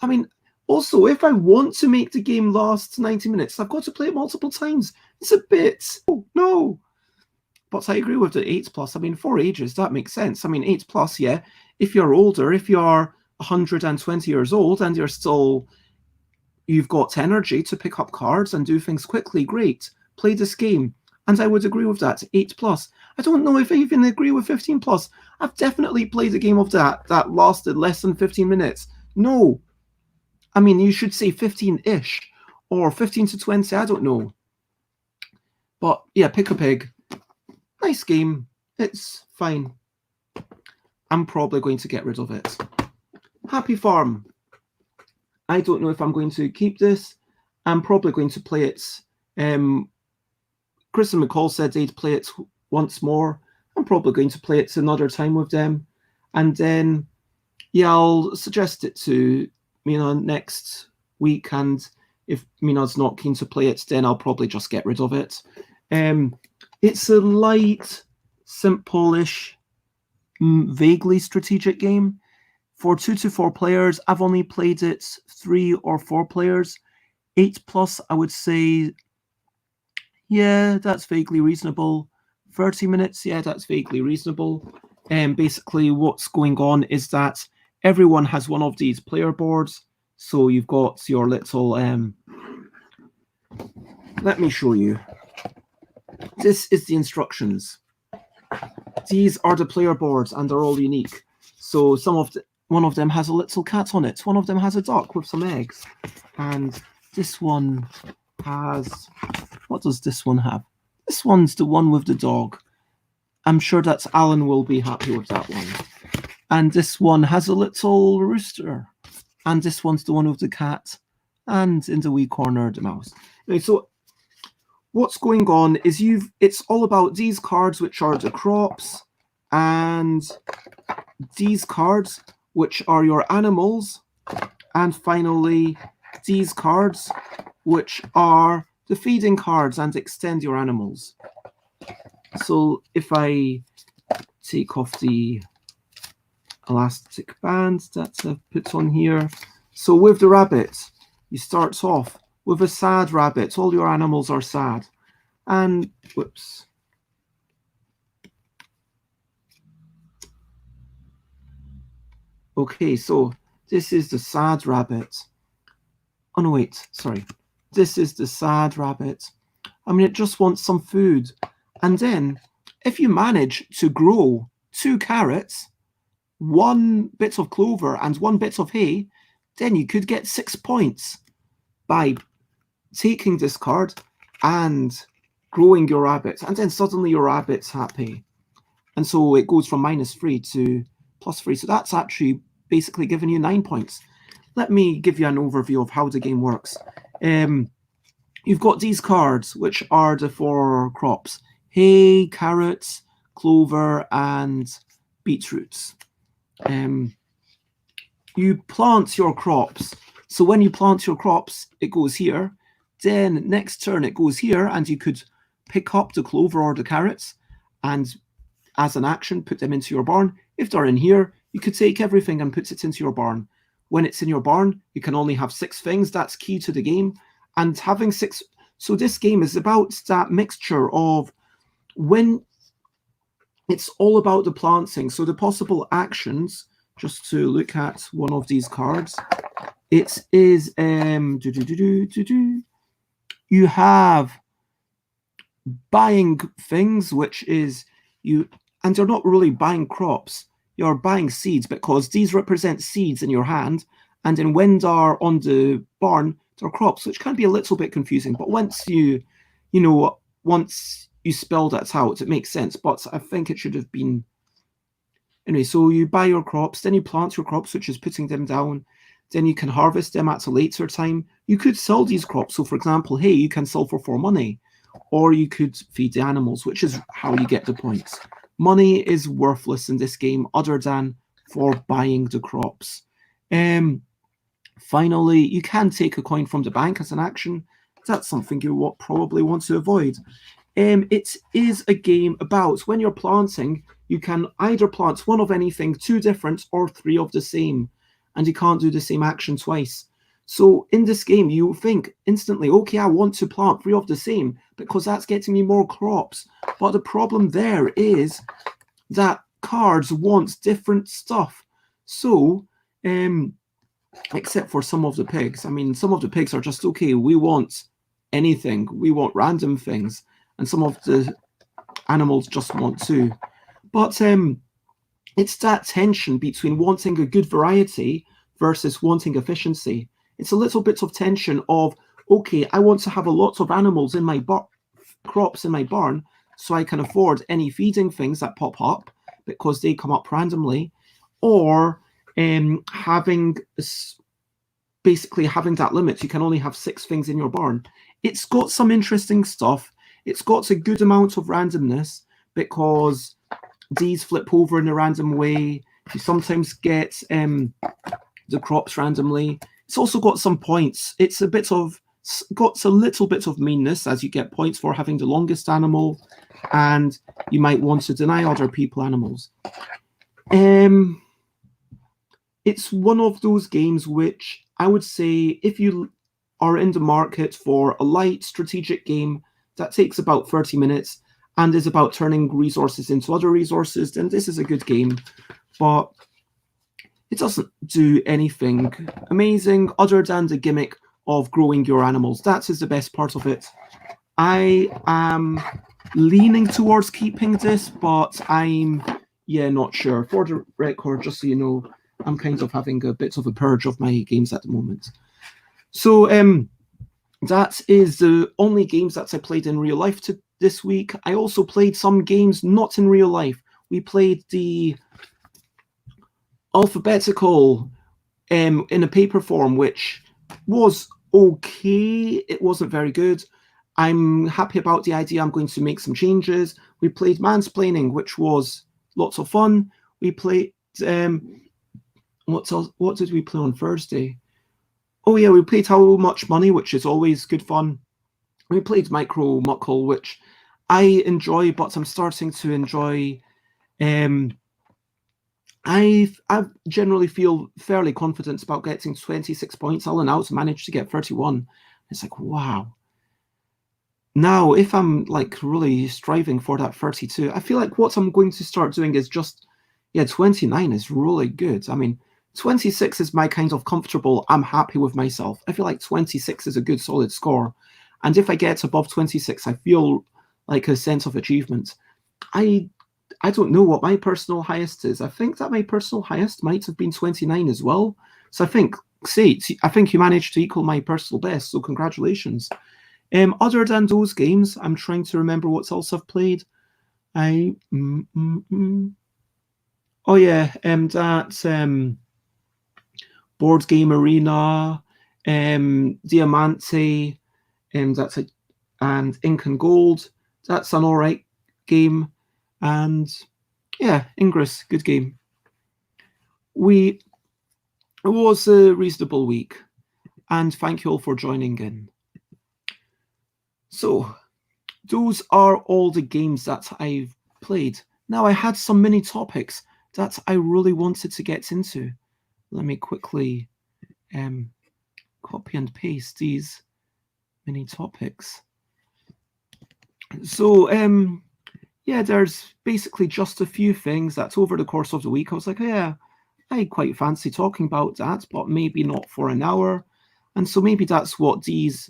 I mean, also, if I want to make the game last 90 minutes, I've got to play it multiple times. It's a bit, oh, no. But I agree with the 8 plus. I mean, for ages, that makes sense. I mean, 8 plus, yeah. If you're older, if you're 120 years old and you've got energy to pick up cards and do things quickly, great. Play this game. And I would agree with that. 8 plus. I don't know if I even agree with 15 plus. I've definitely played a game of that lasted less than 15 minutes. No. I mean, you should say 15-ish or 15 to 20. I don't know. But yeah, pick a pig. Nice game. It's fine. I'm probably going to get rid of it. Happy Farm. I don't know if I'm going to keep this. I'm probably going to play it. Chris and McCall said they'd play it once more. I'm probably going to play it another time with them. And then, yeah, I'll suggest it to Mina next week. And if Mina's not keen to play it, then I'll probably just get rid of it. It's a light, simple-ish, vaguely strategic game. For 2 to 4 players, I've only played it 3 or 4 players. 8 plus, I would say, yeah, that's vaguely reasonable. 30 minutes, yeah, that's vaguely reasonable. Basically, what's going on is that everyone has one of these player boards. So you've got your little... let me show you. This is the instructions. These are the player boards, and they're all unique. So one of them has a little cat on it. One of them has a duck with some eggs. And this one has... What does this one have? This one's the one with the dog. I'm sure that Alan will be happy with that one. And this one has a little rooster. And this one's the one with the cat. And in the wee corner, the mouse. Anyway, so what's going on is it's all about these cards, which are the crops, and these cards, which are your animals, and finally these cards, which are the feeding cards and extend your animals. So if I take off the elastic band that I've put on here, so with the rabbit, you start off with a sad rabbit. All your animals are sad. And, whoops. Okay, so this is the sad rabbit. Oh, no, wait, sorry. This is the sad rabbit. I mean, it just wants some food. And then, if you manage to grow 2 carrots, 1 bit of clover, and 1 bit of hay, then you could get 6 points by taking this card and growing your rabbit. And then suddenly your rabbit's happy. And so it goes from -3 to +3. So that's actually basically giving you 9 points. Let me give you an overview of how the game works. You've got these cards, which are the 4 crops: hay, carrots, clover, and beetroots. You plant your crops. So when you plant your crops, it goes here. Then next turn, it goes here, and you could pick up the clover or the carrots, and as an action, put them into your barn. If they're in here, you could take everything and put it into your barn. When it's in your barn, you can only have 6 things. That's key to the game. And having 6... So this game is about that mixture of when it's all about the planting. So the possible actions, just to look at one of these cards, it is... you have buying things, which is and you're not really buying crops, you're buying seeds, because these represent seeds in your hand, and then when they're on the barn, their crops, which can be a little bit confusing. But once you spell that out, it makes sense. But I think it should have been anyway. So you buy your crops, then you plant your crops, which is putting them down. Then you can harvest them at a later time. You could sell these crops. So, for example, hey, you can sell for money, or you could feed the animals, which is how you get the points. Money is worthless in this game other than for buying the crops. Finally, you can take a coin from the bank as an action. That's something you probably want to avoid. It is a game about when you're planting, you can either plant one of anything, two different, or three of the same, and you can't do the same action twice. So in this game, you think instantly, okay, I want to plant three of the same because that's getting me more crops. But the problem there is that cards want different stuff. So, except for some of the pigs. I mean, some of the pigs are just, okay, we want anything. We want random things. And some of the animals just want to. But it's that tension between wanting a good variety versus wanting efficiency. It's a little bit of tension of, okay, I want to have a lot of animals in my crops in my barn so I can afford any feeding things that pop up because they come up randomly, or basically having that limit. You can only have 6 things in your barn. It's got some interesting stuff. It's got a good amount of randomness because these flip over in a random way. You sometimes get the crops randomly. It's also got some points. It's got a little bit of meanness, as you get points for having the longest animal, and you might want to deny other people animals. It's one of those games which I would say, if you are in the market for a light strategic game that takes about 30 minutes and is about turning resources into other resources, then this is a good game. But it doesn't do anything amazing other than the gimmick of growing your animals. That is the best part of it. I am leaning towards keeping this, but I'm not sure. For the record, just so you know, I'm kind of having a bit of a purge of my games at the moment. So that is the only games that I played in real life this week. I also played some games not in real life. We played the alphabetical in a paper form, which was okay. It wasn't very good. I'm happy about the idea. I'm going to make some changes. We played Mansplaining, which was lots of fun. We played what did we play on Thursday? Oh yeah, we played How Much Money, which is always good fun. We played Micro Muckle, which I enjoy, but I'm starting to enjoy. I generally feel fairly confident about getting 26 points. I'll announce managed to get 31. It's like, wow. Now, if I'm like really striving for that 32, I feel like what I'm going to start doing is just, 29 is really good. I mean, 26 is my kind of comfortable, I'm happy with myself. I feel like 26 is a good solid score. And if I get above 26, I feel like a sense of achievement. I don't know what my personal highest is. I think that my personal highest might have been 29 as well. So I think you managed to equal my personal best. So congratulations. Other than those games, I'm trying to remember what else I've played. Oh yeah, that Board Game Arena, Diamante, and Ink and Gold. That's an alright game. And yeah, Ingress, good game. It was a reasonable week, and thank you all for joining in. So, those are all the games that I've played. Now, I had some mini topics that I really wanted to get into. Let me quickly copy and paste these mini topics. So, there's basically just a few things that over the course of the week I was like, yeah, I quite fancy talking about that, but maybe not for an hour. And so maybe that's what these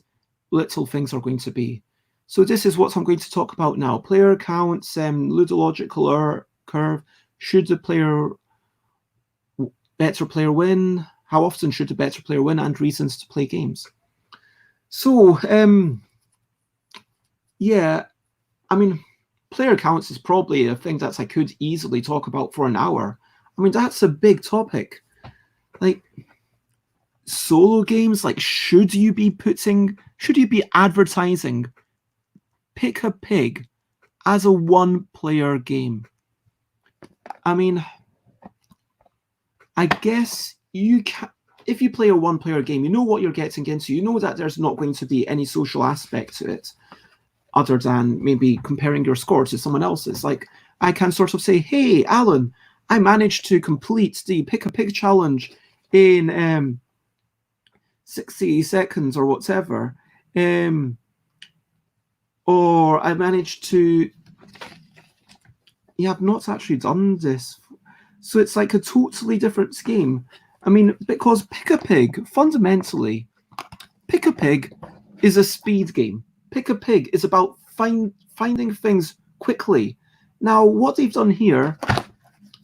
little things are going to be. So this is what I'm going to talk about now. Player counts, Ludological Curve. Should the better player win? How often should the better player win? And reasons to play games. So, yeah, I mean, player counts is probably a thing that I could easily talk about for an hour. I mean, that's a big topic. Like, solo games, like, should you be advertising Pick a Pig as a one-player game? I mean, I guess you can. If you play a one-player game, you know what you're getting into. You know that there's not going to be any social aspect to it, other than maybe comparing your score to someone else's. Like, I can sort of say, "Hey, Alan, I managed to complete the Pick a Pig challenge in 60 seconds or whatever," or I managed to. Yeah, I've not actually done this. So it's like a totally different game. I mean, because Pick a Pig, fundamentally, Pick a Pig is a speed game. Pick a Pig is about finding things quickly. Now, what they've done here,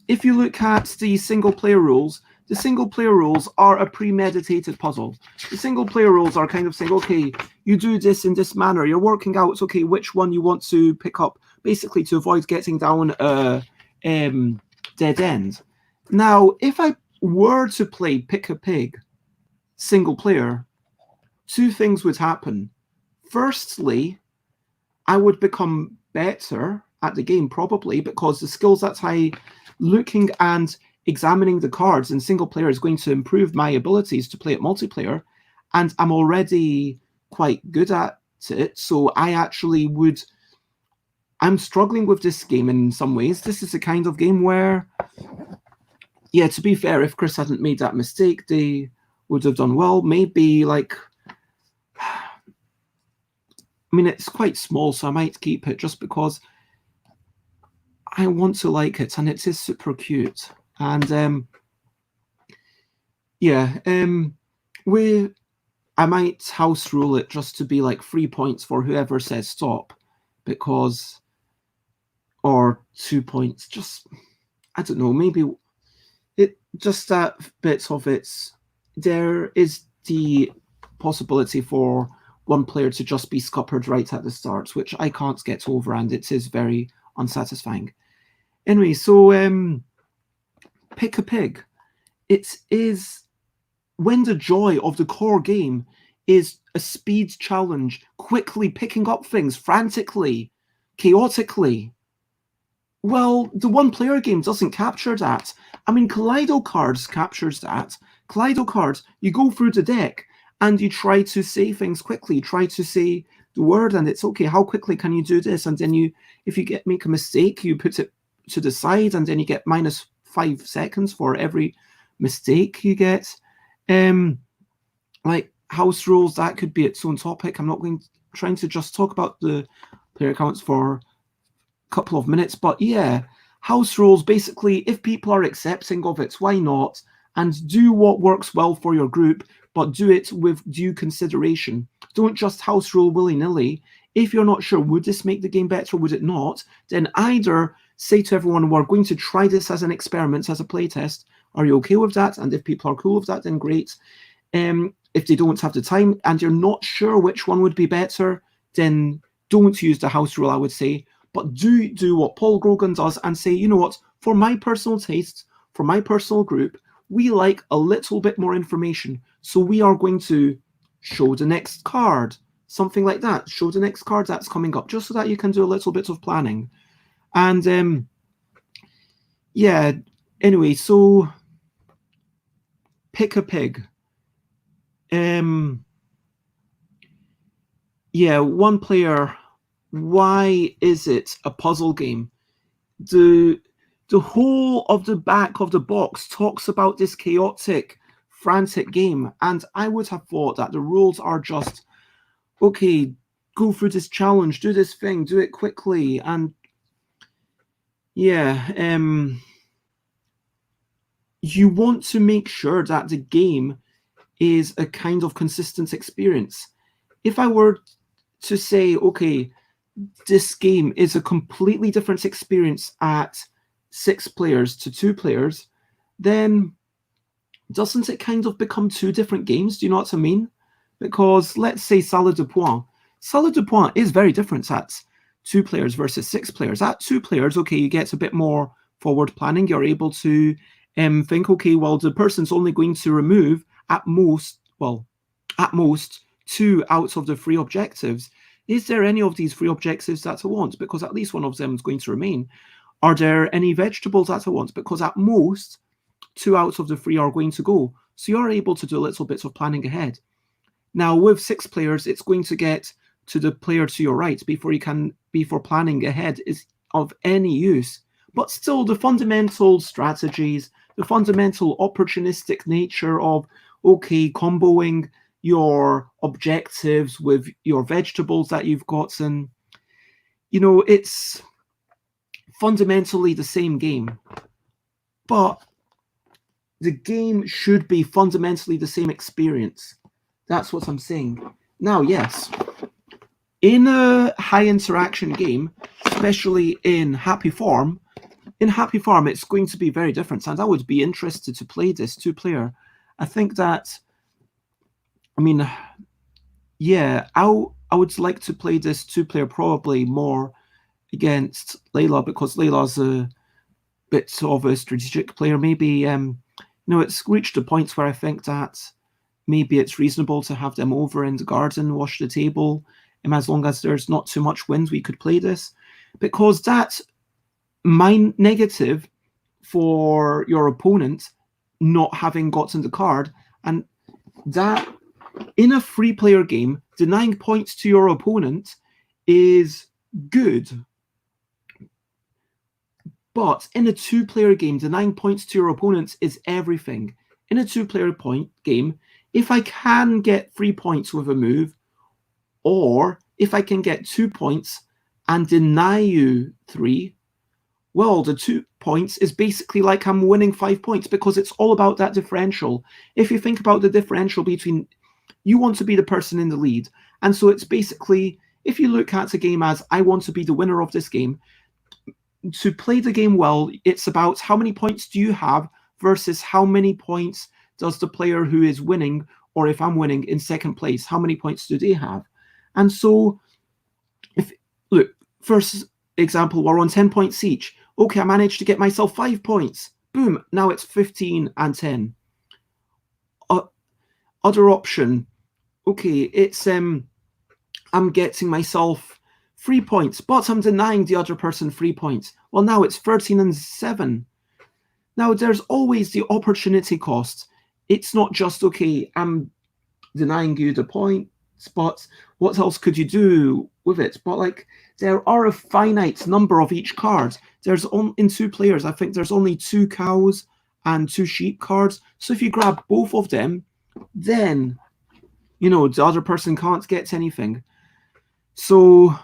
if you look at the single player rules are a premeditated puzzle. The single player rules are kind of saying, okay, you do this in this manner. You're working out, okay, which one you want to pick up, basically to avoid getting down a dead end. Now, if I were to play Pick a Pig single player, two things would happen. Firstly, I would become better at the game, probably, because the skills that I looking and examining the cards in single player is going to improve my abilities to play it multiplayer, and I'm already quite good at it. So I'm struggling with this game in some ways. This is a kind of game where, yeah, to be fair, if Chris hadn't made that mistake, they would have done well. Maybe, like, I mean, it's quite small, so I might keep it just because I want to like it, and it is super cute. And yeah, I might house rule it just to be like 3 points for whoever says stop, because, or 2 points. Just, I don't know, maybe it just that bits of it's there is the possibility for one player to just be scuppered right at the start, which I can't get over, and it is very unsatisfying. Anyway, so Pick a Pig. It is when the joy of the core game is a speed challenge, quickly picking up things frantically, chaotically. Well, the one-player game doesn't capture that. I mean, Kaleido Cards captures that. Kaleido Cards, you go through the deck and you try to say things quickly, try to say the word, and it's okay, how quickly can you do this? And then if you make a mistake, you put it to the side, and then you get -5 seconds for every mistake you get. Like house rules, that could be its own topic. I'm not trying to just talk about the player counts for couple of minutes, but yeah, house rules, basically, if people are accepting of it, why not? And do what works well for your group, but do it with due consideration. Don't just house rule willy-nilly. If you're not sure, would this make the game better, would it not, then either say to everyone, we're going to try this as an experiment, as a playtest. Are you okay with that? And if people are cool with that, then great. If they don't have the time and you're not sure which one would be better, then don't use the house rule, I would say. But do what Paul Grogan does and say, you know what, for my personal tastes, for my personal group, we like a little bit more information. So we are going to show the next card, something like that. Show the next card that's coming up, just so that you can do a little bit of planning. And yeah, anyway, so Pick a Pig. Yeah, one player. Why is it a puzzle game? The whole of the back of the box talks about this chaotic, frantic game, and I would have thought that the rules are just, okay, go through this challenge, do this thing, do it quickly, and yeah, you want to make sure that the game is a kind of consistent experience. If I were to say, okay, this game is a completely different experience at 6 players to 2 players, then doesn't it kind of become 2 different games? Do you know what I mean? Because let's say Salad de Point. Salad de Point is very different at 2 players versus 6 players. At 2 players, okay, you get a bit more forward planning. You're able to think, okay, well, the person's only going to remove at most 2 out of the 3 objectives. Is there any of these 3 objectives that I want? Because at least one of them is going to remain. Are there any vegetables that I want? Because at most 2 out of the 3 are going to go. So you're able to do little bits of planning ahead. Now with 6 players, it's going to get to the player to your right before planning ahead is of any use. But still, the fundamental strategies, the fundamental opportunistic nature of, okay, comboing your objectives with your vegetables that you've got, and it's fundamentally the same game. But the game should be fundamentally the same experience. That's what I'm saying. Now, yes, in a high interaction game, especially in Happy Farm, it's going to be very different. And I would be interested to play this 2-player. I think that, I would like to play this 2-player probably more against Layla, because Layla's a bit of a strategic player. Maybe, it's reached a point where I think that maybe it's reasonable to have them over in the garden, wash the table, and as long as there's not too much wind, we could play this. Because that's my negative for your opponent not having gotten the card, and that in a 3-player game, denying points to your opponent is good. But in a 2-player game, denying points to your opponents is everything. In a 2-player game, if I can get 3 points with a move, or if I can get 2 points and deny you 3, well, the 2 points is basically like I'm winning 5 points, because it's all about that differential. If you think about the differential between, you want to be the person in the lead. And so it's basically, if you look at a game as, I want to be the winner of this game, to play the game well, it's about how many points do you have versus how many points does the player who is winning, or if I'm winning in second place, how many points do they have? And so, look, first example, we're on 10 points each. Okay, I managed to get myself 5 points. Boom, now it's 15 and 10. Other option, okay, it's I'm getting myself 3 points, but I'm denying the other person 3 points. Well, now it's 13 and 7. Now, there's always the opportunity cost. It's not just, okay, I'm denying you the points, but what else could you do with it? But, there are a finite number of each card. In 2 players, I think there's only 2 cows and 2 sheep cards. So if you grab both of them, then, the other person can't get anything. So,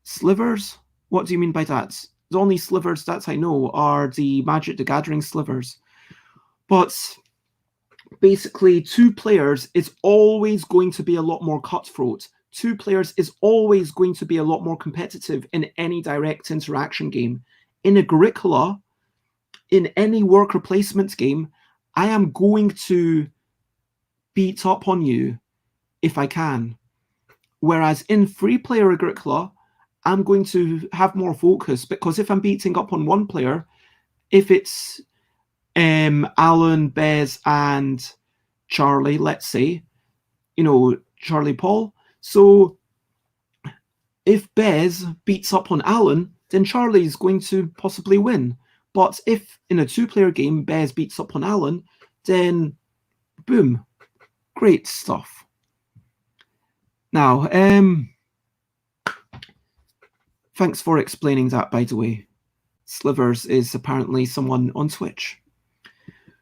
slivers? What do you mean by that? The only slivers that I know are the Magic the Gathering slivers. But basically, 2 players is always going to be a lot more cutthroat. 2 players is always going to be a lot more competitive in any direct interaction game. In Agricola, in any worker placement game, I am going to beat up on you if I can. Whereas in 3-player Agricola, I'm going to have more focus, because if I'm beating up on one player, if it's Alan, Bez, and Charlie, let's say, Charlie Paul. So if Bez beats up on Alan, then Charlie's going to possibly win. But if in a 2-player game, Bez beats up on Alan, then boom, great stuff. Now, thanks for explaining that, by the way. Slivers is apparently someone on Twitch.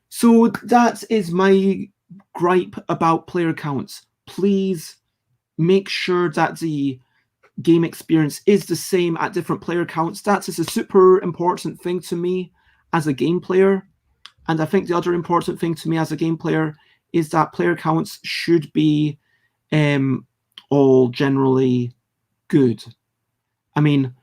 So that is my gripe about player counts. Please make sure that the game experience is the same at different player counts. That is a super important thing to me as a game player. And I think the other important thing to me as a game player is that player counts should be all generally good. I mean,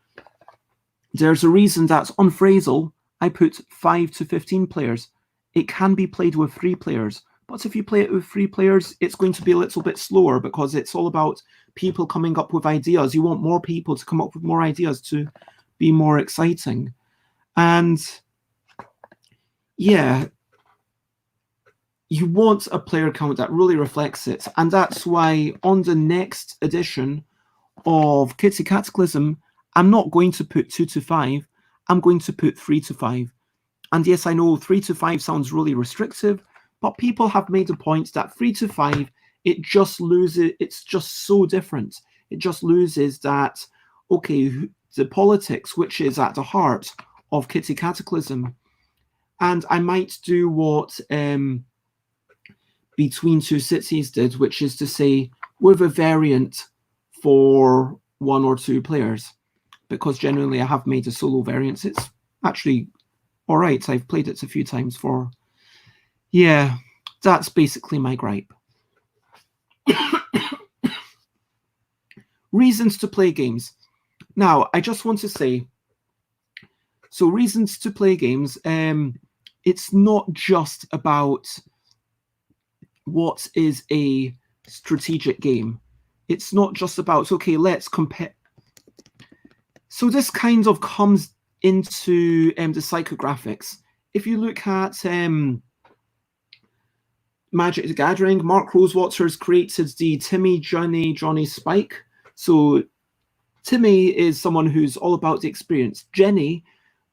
there's a reason that on Phrasal, I put 5 to 15 players. It can be played with 3 players, But if you play it with 3 players, it's going to be a little bit slower because it's all about people coming up with ideas. You want more people to come up with more ideas to be more exciting. And yeah, you want a player count that really reflects it. And that's why on the next edition of Kitty Cataclysm, I'm not going to put 2 to 5. I'm going to put 3 to 5. And yes, I know 3 to 5 sounds really restrictive, but people have made a point that 3 to 5, it just loses, it's just so different. It just loses that, okay, the politics, which is at the heart of Kitty Cataclysm. And I might do what Between Two Cities did, which is to say, with a variant for 1 or 2 players, because generally I have made a solo variant. It's actually all right. I've played it a few times for... Yeah, that's basically my gripe. Reasons to play games. Now, I just want to say, so reasons to play games, it's not just about what is a strategic game. It's not just about, okay, let's compare. So this kind of comes into the psychographics. If you look at Magic the Gathering, Mark Rosewater's created the Timmy, Johnny, Spike. So Timmy is someone who's all about the experience. Jenny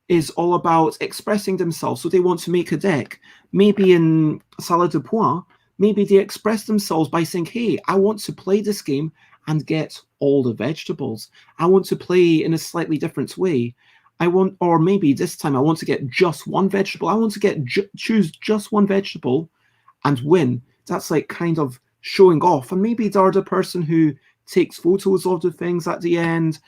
is all about expressing themselves. So they want to make a deck. Maybe in Salade de Pointe, maybe they express themselves by saying, hey, I want to play this game and get all the vegetables. I want to play in a slightly different way. Or maybe this time I want to get just one vegetable. I want to choose just one vegetable and win. That's like kind of showing off. And maybe they're the person who takes photos of the things at the end.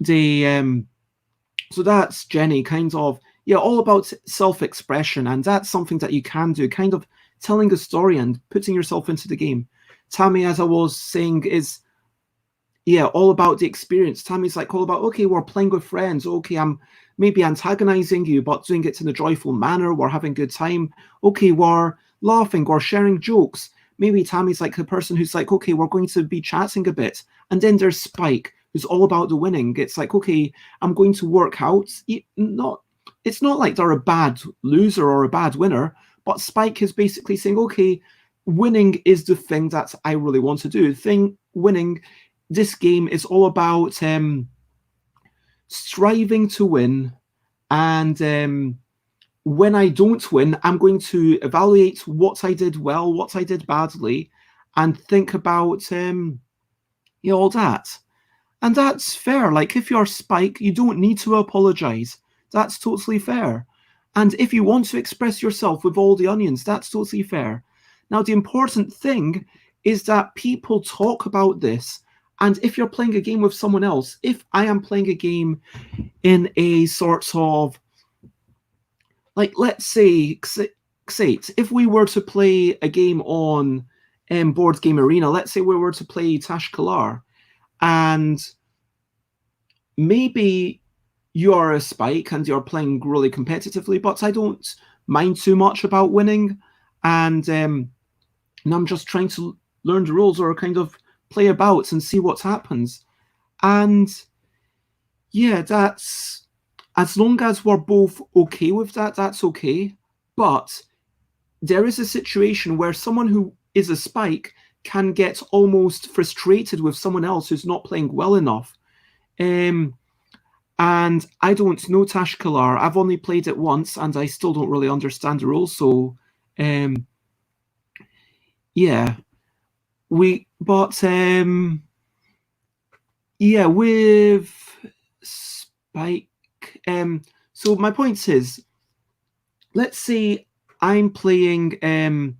So that's Jenny, kind of, yeah, all about self-expression. And that's something that you can do, kind of telling a story and putting yourself into the game. Tammy, as I was saying, is, yeah, all about the experience. Tammy's like all about, okay, we're playing with friends. Okay, I'm maybe antagonizing you, but doing it in a joyful manner. We're having a good time. Okay, we're laughing, we're sharing jokes. Maybe Tammy's like the person who's like, okay, we're going to be chatting a bit. And then there's Spike, who's all about the winning. It's like, okay, I'm going to work out. It's not like they're a bad loser or a bad winner, but Spike is basically saying, okay, winning is the thing that I really want to do. Winning, this game is all about striving to win. And when I don't win, I'm going to evaluate what I did well, what I did badly, and think about all that. And that's fair. Like, if you're Spike, you don't need to apologize. That's totally fair. And if you want to express yourself with all the onions, that's totally fair. Now, the important thing is that people talk about this. And if you're playing a game with someone else, if I am playing a game in a sort of, like, let's say, Xate, if we were to play a game on Board Game Arena, let's say we were to play Tash Kalar, and maybe you are a Spike and you're playing really competitively, but I don't mind too much about winning, and I'm just trying to learn the rules or kind of play about and see what happens. And yeah, that's, as long as we're both okay with that, that's okay. But there is a situation where someone who is a Spike can get almost frustrated with someone else who's not playing well enough. And I don't know Tash Kalar. I've only played it once, and I still don't really understand the rules. So, yeah, yeah, with Spike. So my point is, let's say I'm playing, and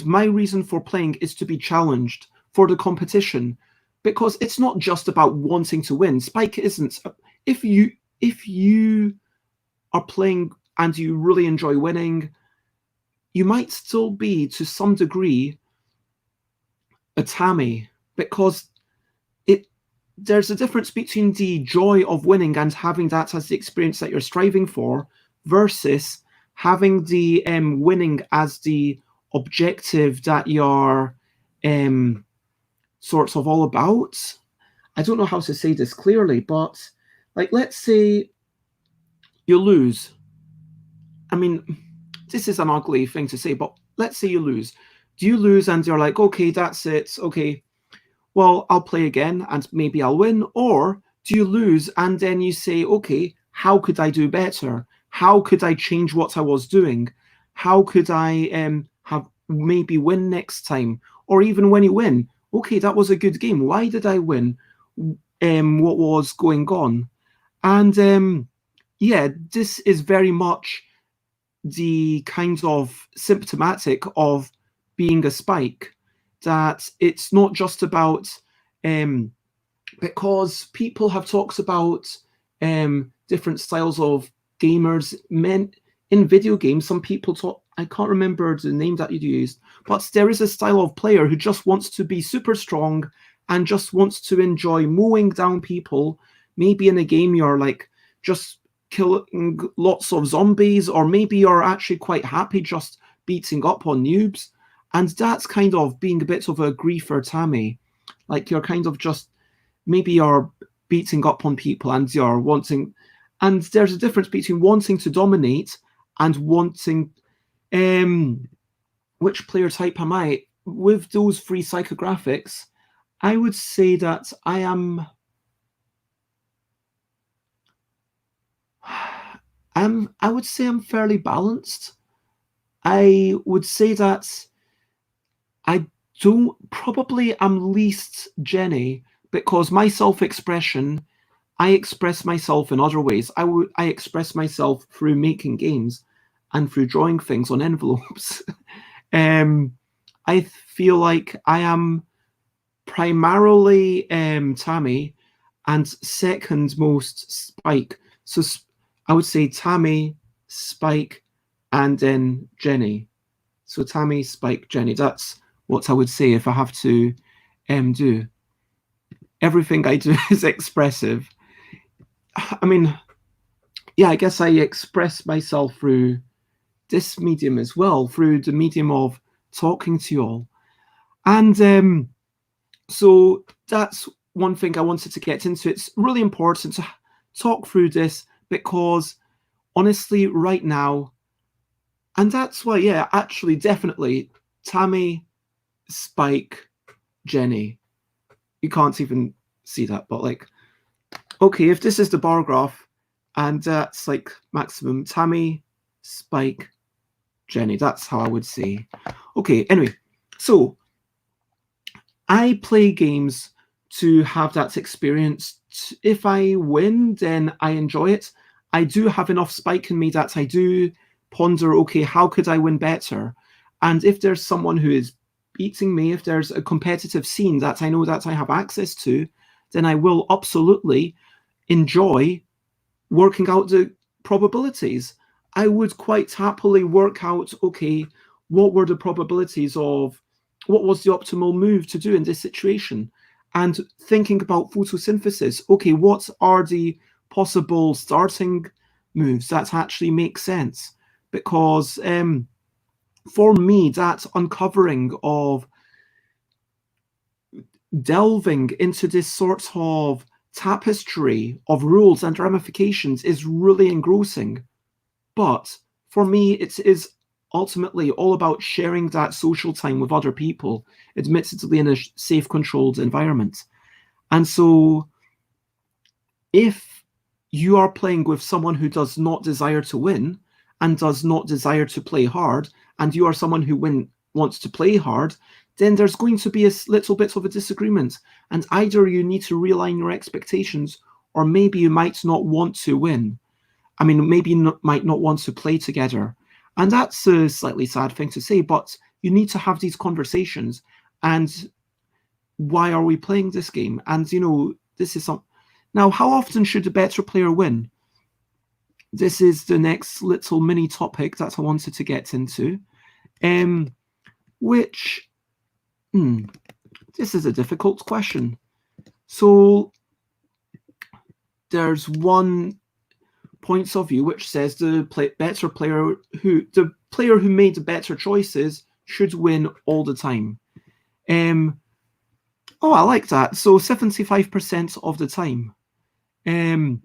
my reason for playing is to be challenged for the competition, because it's not just about wanting to win. Spike isn't. If you are playing and you really enjoy winning, you might still be, to some degree, a Tammy, because there's a difference between the joy of winning and having that as the experience that you're striving for, versus having the winning as the objective that you're sort of all about. I don't know how to say this clearly, but like, let's say you lose. I mean, this is an ugly thing to say, but let's say you lose. Do you lose and you're like, okay, that's it. Okay, well, I'll play again and maybe I'll win. Or do you lose and then you say, okay, how could I do better? How could I change what I was doing? How could I have maybe win next time? Or even when you win, okay, that was a good game. Why did I win? What was going on? And yeah, this is very much the kind of symptomatic of being a spike, that it's not just about because people have talked about different styles of gamers. Men in video games, some people talk, I can't remember the name that you used, but there is a style of player who just wants to be super strong and just wants to enjoy mowing down people. Maybe in a game you're like just killing lots of zombies, or maybe you're actually quite happy just beating up on noobs. And that's kind of being a bit of a griefer Tammy. Like, you're kind of just, maybe you're beating up on people and you're wanting, and there's a difference between wanting to dominate and wanting, which player type am I? With those three psychographics, I would say that I am, I would say I'm fairly balanced. I would say that I don't, probably am least Jenny, because my self-expression, I express myself in other ways. I express myself through making games and through drawing things on envelopes. I feel like I am primarily Tammy, and second most Spike. So I would say Tammy, Spike, and then Jenny. So Tammy, Spike, Jenny. That's what I would say if I have to do. Everything I do is expressive. I mean, yeah, I guess I express myself through this medium as well, through the medium of talking to you all. And so that's one thing I wanted to get into. It's really important to talk through this because honestly, right now, and that's why, yeah, actually, definitely, Tammy, Spike, Jenny. You can't even see that, but like, okay, if this is the bar graph, and that's like maximum, Tammy, Spike, Jenny. That's how I would say. Okay, anyway, so I play games to have that experience. If I win, then I enjoy it. I do have enough Spike in me that I do ponder, okay, how could I win better? And if there's someone who is beating me, if there's a competitive scene that I know that I have access to, then I will absolutely enjoy working out the probabilities. I would quite happily work out, okay, what were the probabilities of, what was the optimal move to do in this situation? And thinking about photosynthesis, okay, what are the possible starting moves that actually make sense? Because for me, that uncovering of delving into this sort of tapestry of rules and ramifications is really engrossing. But for me, it is ultimately all about sharing that social time with other people, admittedly in a safe, controlled environment. And so if you are playing with someone who does not desire to win and does not desire to play hard, and you are someone who wants to play hard, then there's going to be a little bit of a disagreement. And either you need to realign your expectations, or maybe you might not want to win. I mean, maybe you might not want to play together. And that's a slightly sad thing to say, but you need to have these conversations. And why are we playing this game? And, you know, this is some. Now, how often should the better player win? This is the next little mini topic that I wanted to get into, which, this is a difficult question. So there's one point of view which says the player who made the better choices should win all the time. Oh, I like that. So 75% of the time. And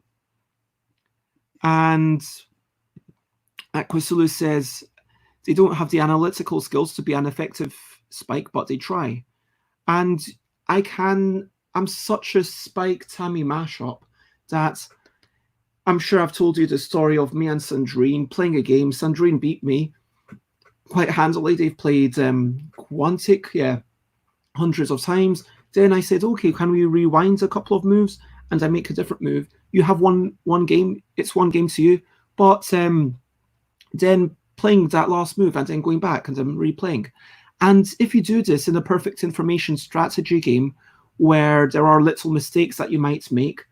Aquasulu says they don't have the analytical skills to be an effective Spike, but they try. And I'm such a Spike Tammy mashup that I'm sure I've told you the story of me and Sandrine playing a game. Sandrine beat me quite handily. They've played Quantic, hundreds of times. Then I said, okay, can we rewind a couple of moves? And I make a different move. You have one game. It's one game to you. But then playing that last move and then going back and then replaying. And if you do this in a perfect information strategy game where there are little mistakes that you might make,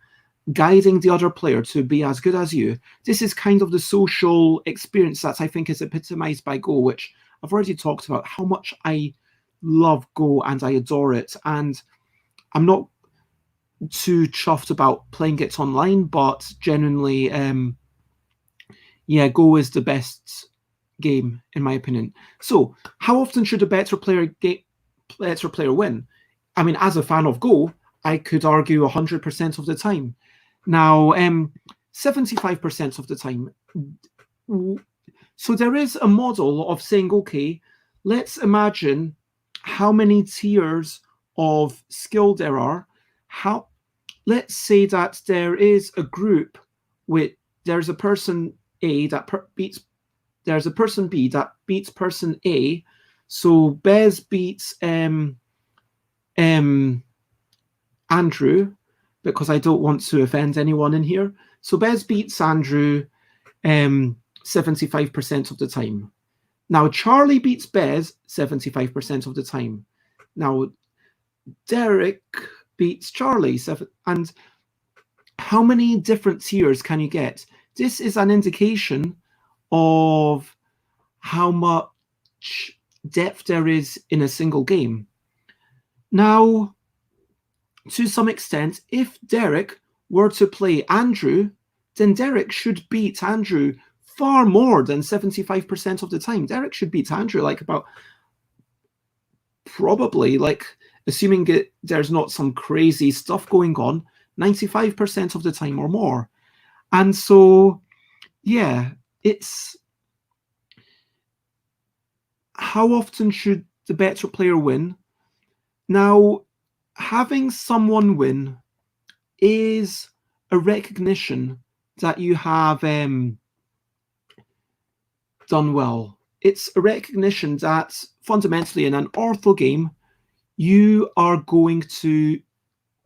guiding the other player to be as good as you, this is kind of the social experience that I think is epitomized by Go, which I've already talked about how much I love Go and I adore it. And I'm not too chuffed about playing it online, but genuinely, Go is the best game in my opinion. So, how often should a better player win? I mean, as a fan of Go, I could argue 100% of the time. Now, 75% of the time. So there is a model of saying, okay, let's imagine how many tiers of skill there are. Let's say that there is a group with there's a person A that there's a person B that beats person A. So Bez beats Andrew, because I don't want to offend anyone in here. So Bez beats Andrew 75% of the time. Now Charlie beats Bez 75% of the time. Now Derek beats Charlie, and how many different tiers can you get? This is an indication of how much depth there is in a single game. Now, to some extent, if Derek were to play Andrew, then Derek should beat Andrew far more than 75% of the time. Derek should beat Andrew assuming there's not some crazy stuff going on, 95% of the time or more. And so, it's how often should the better player win? Now, having someone win is a recognition that you have done well. It's a recognition that fundamentally in an ortho game,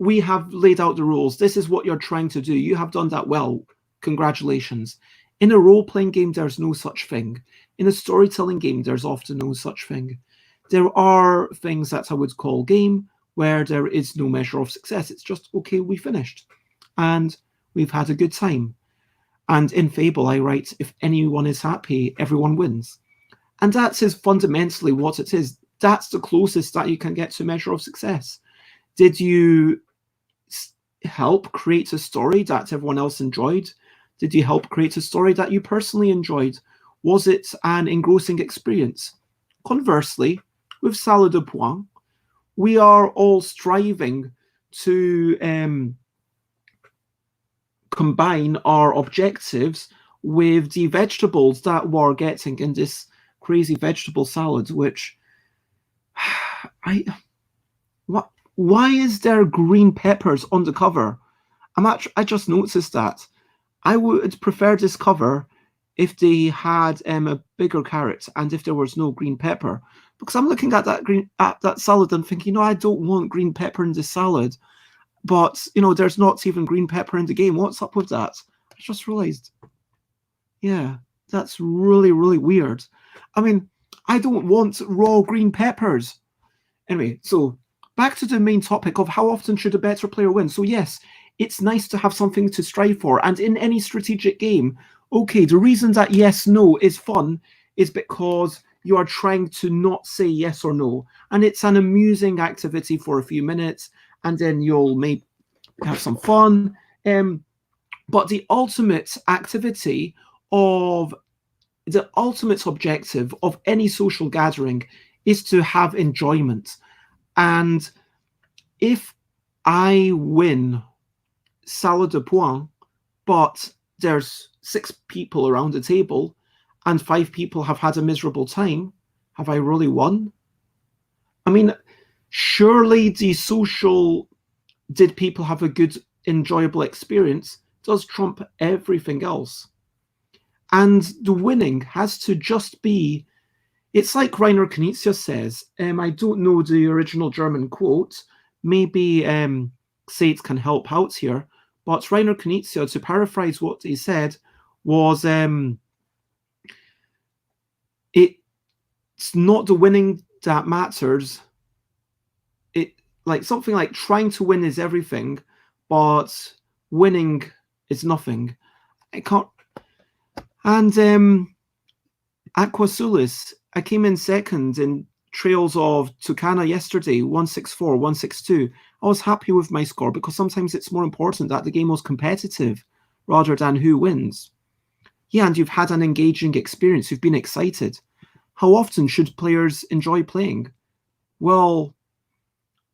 we have laid out the rules. This is what you're trying to do. You have done that well. Congratulations. In a role-playing game, there's no such thing. In a storytelling game, there's often no such thing. There are things that I would call game where there is no measure of success. It's just, okay, we finished. And we've had a good time. And in Fable, I write, if anyone is happy, everyone wins. And that is fundamentally what it is. That's the closest that you can get to measure of success. Did you help create a story that everyone else enjoyed? Did you help create a story that you personally enjoyed? Was it an engrossing experience? Conversely, with Salad de Poing, we are all striving to combine our objectives with the vegetables that we're getting in this crazy vegetable salad, which why is there green peppers on the cover? I just noticed that. I would prefer this cover if they had a bigger carrot and if there was no green pepper, because I'm looking at that salad and thinking, I don't want green pepper in this salad, but there's not even green pepper in the game. What's up with that? I just realized. Yeah, that's really, really weird. I mean, I don't want raw green peppers. Anyway, so back to the main topic of how often should a better player win. So yes, it's nice to have something to strive for. And in any strategic game, okay, the reason that yes, no is fun is because you are trying to not say yes or no. And it's an amusing activity for a few minutes, and then you'll maybe have some fun. But the ultimate activity the ultimate objective of any social gathering is to have enjoyment. And if I win salle de poing, but there's 6 people around the table and 5 people have had a miserable time, have I really won? I mean, surely the social, did people have a good, enjoyable experience, does trump everything else. And the winning has to just be, it's like Rainer Knizia says, I don't know the original German quote, maybe Sate can help out here, but Rainer Knizia, to paraphrase what he said, was it's not the winning that matters. It, like something like trying to win is everything, but winning is nothing. I can't. And Aquasulis, I came in second in Trails of Tucana yesterday, 164, 162. I was happy with my score because sometimes it's more important that the game was competitive rather than who wins. Yeah, and you've had an engaging experience. You've been excited. How often should players enjoy playing? Well,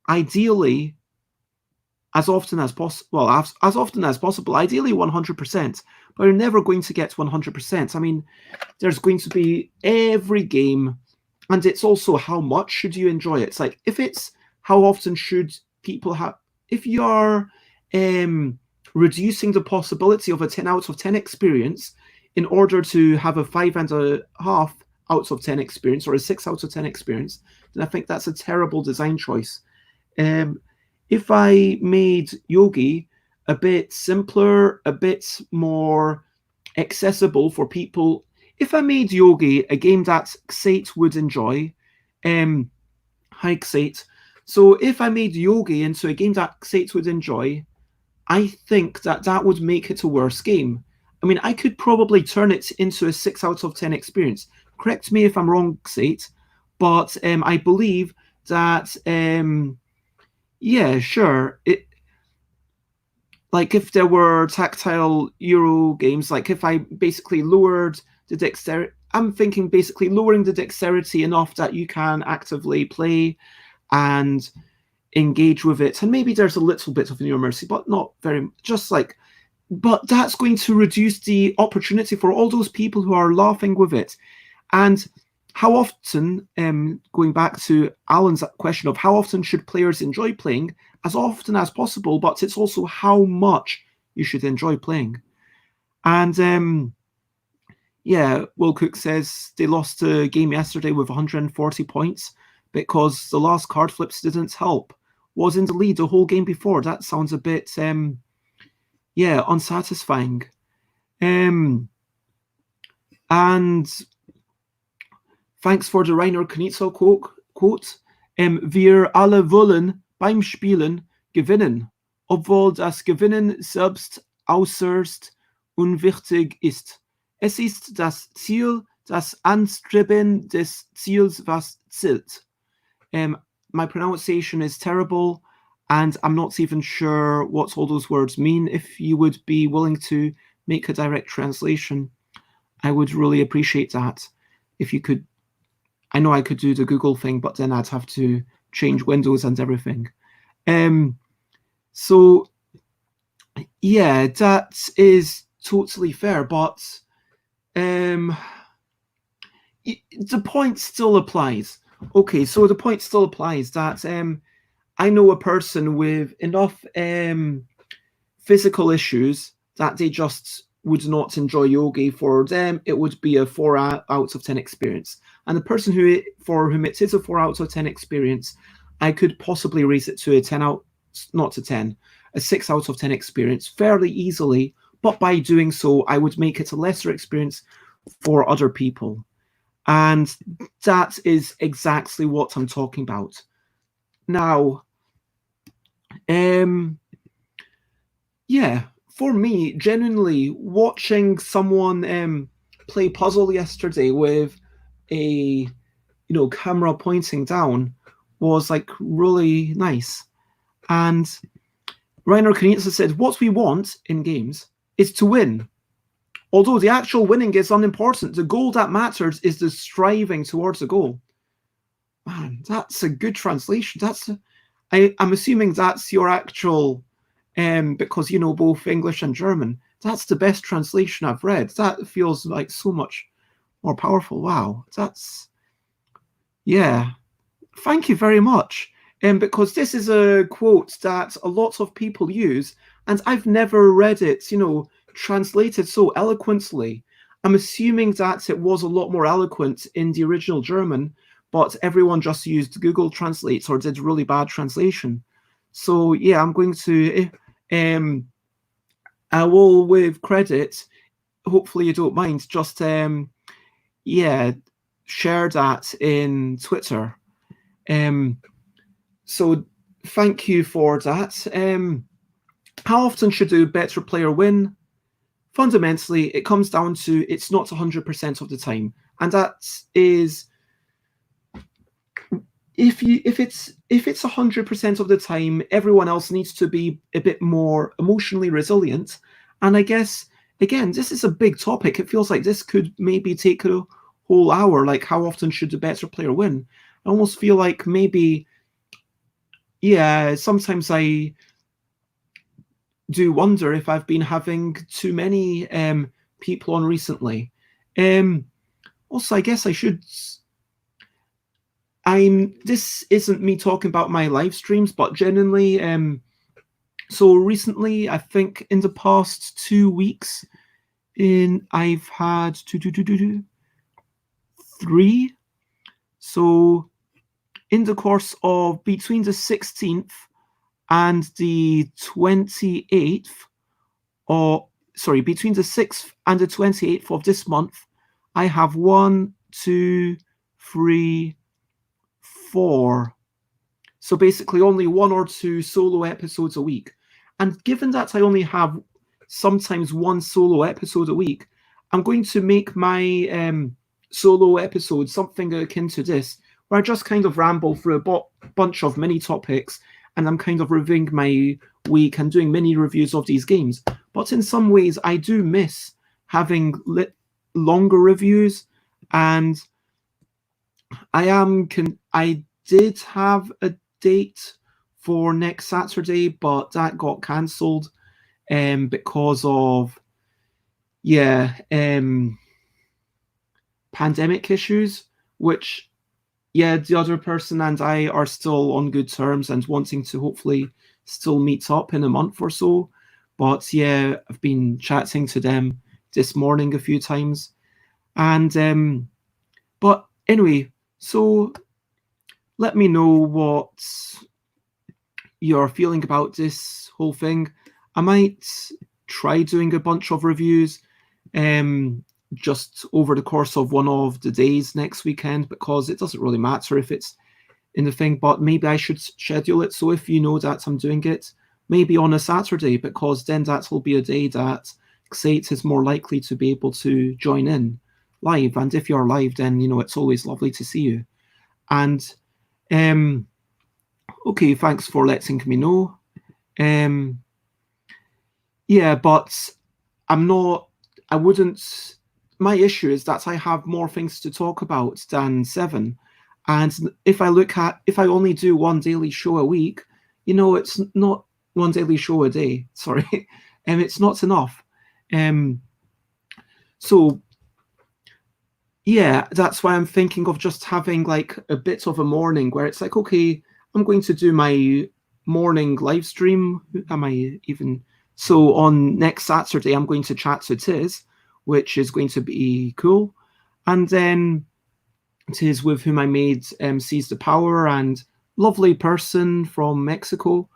ideally, as often as possible. Well, as often as possible. Ideally, 100%. But you're never going to get 100%. I mean, there's going to be every game, and it's also how much should you enjoy it. It's like, if it's how often should people have, if you're reducing the possibility of a 10 out of 10 experience in order to have a 5.5 out of 10 experience or a 6 out of 10 experience, then I think that's a terrible design choice. If I made Yogi a bit simpler, a bit more accessible for people, if I made Yogi a game that Xate would enjoy, hi Xate. So if I made Yogi into a game that Xate would enjoy, I think that that would make it a worse game. I mean, I could probably turn it into a 6 out of 10 experience. Correct me if I'm wrong, Xate, but I believe that, yeah, sure. Like if there were tactile Euro games, like if I basically lowered the dexterity, I'm thinking basically lowering the dexterity enough that you can actively play and engage with it. And maybe there's a little bit of neuromercy, but not very, just like, but that's going to reduce the opportunity for all those people who are laughing with it. And how often, going back to Alan's question of how often should players enjoy playing, as often as possible, but it's also how much you should enjoy playing. And yeah, Will Cook says they lost a game yesterday with 140 points because the last card flips didn't help. Was in the lead the whole game before. That sounds a bit, yeah, unsatisfying. And thanks for the Rainer Knizia quote. Wir alle wollen beim Spielen gewinnen, obwohl das Gewinnen selbst äußerst unwichtig ist. Es ist das Ziel, das Anstreben des Ziels, was zählt. My pronunciation is terrible, and I'm not even sure what all those words mean. If you would be willing to make a direct translation, I would really appreciate that. If you could, I know I could do the Google thing, but then I'd have to change Windows and everything. So yeah, that is totally fair, but the point still applies. Okay, so the point still applies that I know a person with enough physical issues that they just would not enjoy Yogi. For them, it would be a 4 out of 10 experience. And the person for whom it is a 4 out of 10 experience, I could possibly raise it to a 10 out, not to 10, a 6 out of 10 experience fairly easily. But by doing so, I would make it a lesser experience for other people. And that is exactly what I'm talking about. Now, yeah, for me, genuinely, watching someone play puzzle yesterday with a camera pointing down was like really nice. And Rainer Knizia said, what we want in games is to win. Although the actual winning is unimportant, the goal that matters is the striving towards the goal. Man, that's a good translation. I'm assuming that's your actual, because you know both English and German. That's the best translation I've read. That feels like so much more powerful. Wow, yeah. Thank you very much. Because this is a quote that a lot of people use, and I've never read it, translated so eloquently. I'm assuming that it was a lot more eloquent in the original German, but everyone just used Google Translate or did really bad translation. So yeah, I'm going to, I will, with credit, hopefully you don't mind, just yeah, share that in Twitter. So thank you for that. How often should a better player win? Fundamentally, it comes down to it's not 100% of the time, and that is if it's 100% of the time, everyone else needs to be a bit more emotionally resilient. And I guess again, this is a big topic. It feels like this could maybe take a whole hour. Like, how often should the better player win? I almost feel like maybe, yeah, sometimes I do wonder if I've been having too many people on recently. Also, I guess I should. This isn't me talking about my live streams, but genuinely, so recently, I think in the past 2 weeks, I've had three. So in the course of between the 16th and the 28th, or sorry, between the 6th and the 28th of this month, I have 1, 2, 3, 4. So basically only 1 or 2 solo episodes a week. And given that I only have sometimes 1 solo episode a week, I'm going to make my solo episode something akin to this, where I just kind of ramble through a bunch of mini topics, and I'm kind of reviewing my week and doing mini reviews of these games. But in some ways, I do miss having longer reviews, and I did have a date for next Saturday, but that got cancelled because of pandemic issues, which the other person and I are still on good terms and wanting to hopefully still meet up in a month or so. But yeah, I've been chatting to them this morning a few times. And but anyway, so let me know what you're feeling about this whole thing. I might try doing a bunch of reviews just over the course of one of the days next weekend, because it doesn't really matter if it's in the thing, but maybe I should schedule it. So if you know that I'm doing it, maybe on a Saturday, because then that will be a day that Xate is more likely to be able to join in live. And if you're live, then, it's always lovely to see you. And okay, thanks for letting me know. Yeah, but I wouldn't, my issue is that I have more things to talk about than 7. And if I only do one daily show a week, it's not one daily show a day, sorry, and it's not enough. So yeah, that's why I'm thinking of just having like a bit of a morning where it's like, okay, I'm going to do my morning live stream. So on next Saturday, I'm going to chat to Tiz, which is going to be cool. And then Tiz, with whom I made Seize the Power, and lovely person from Mexico,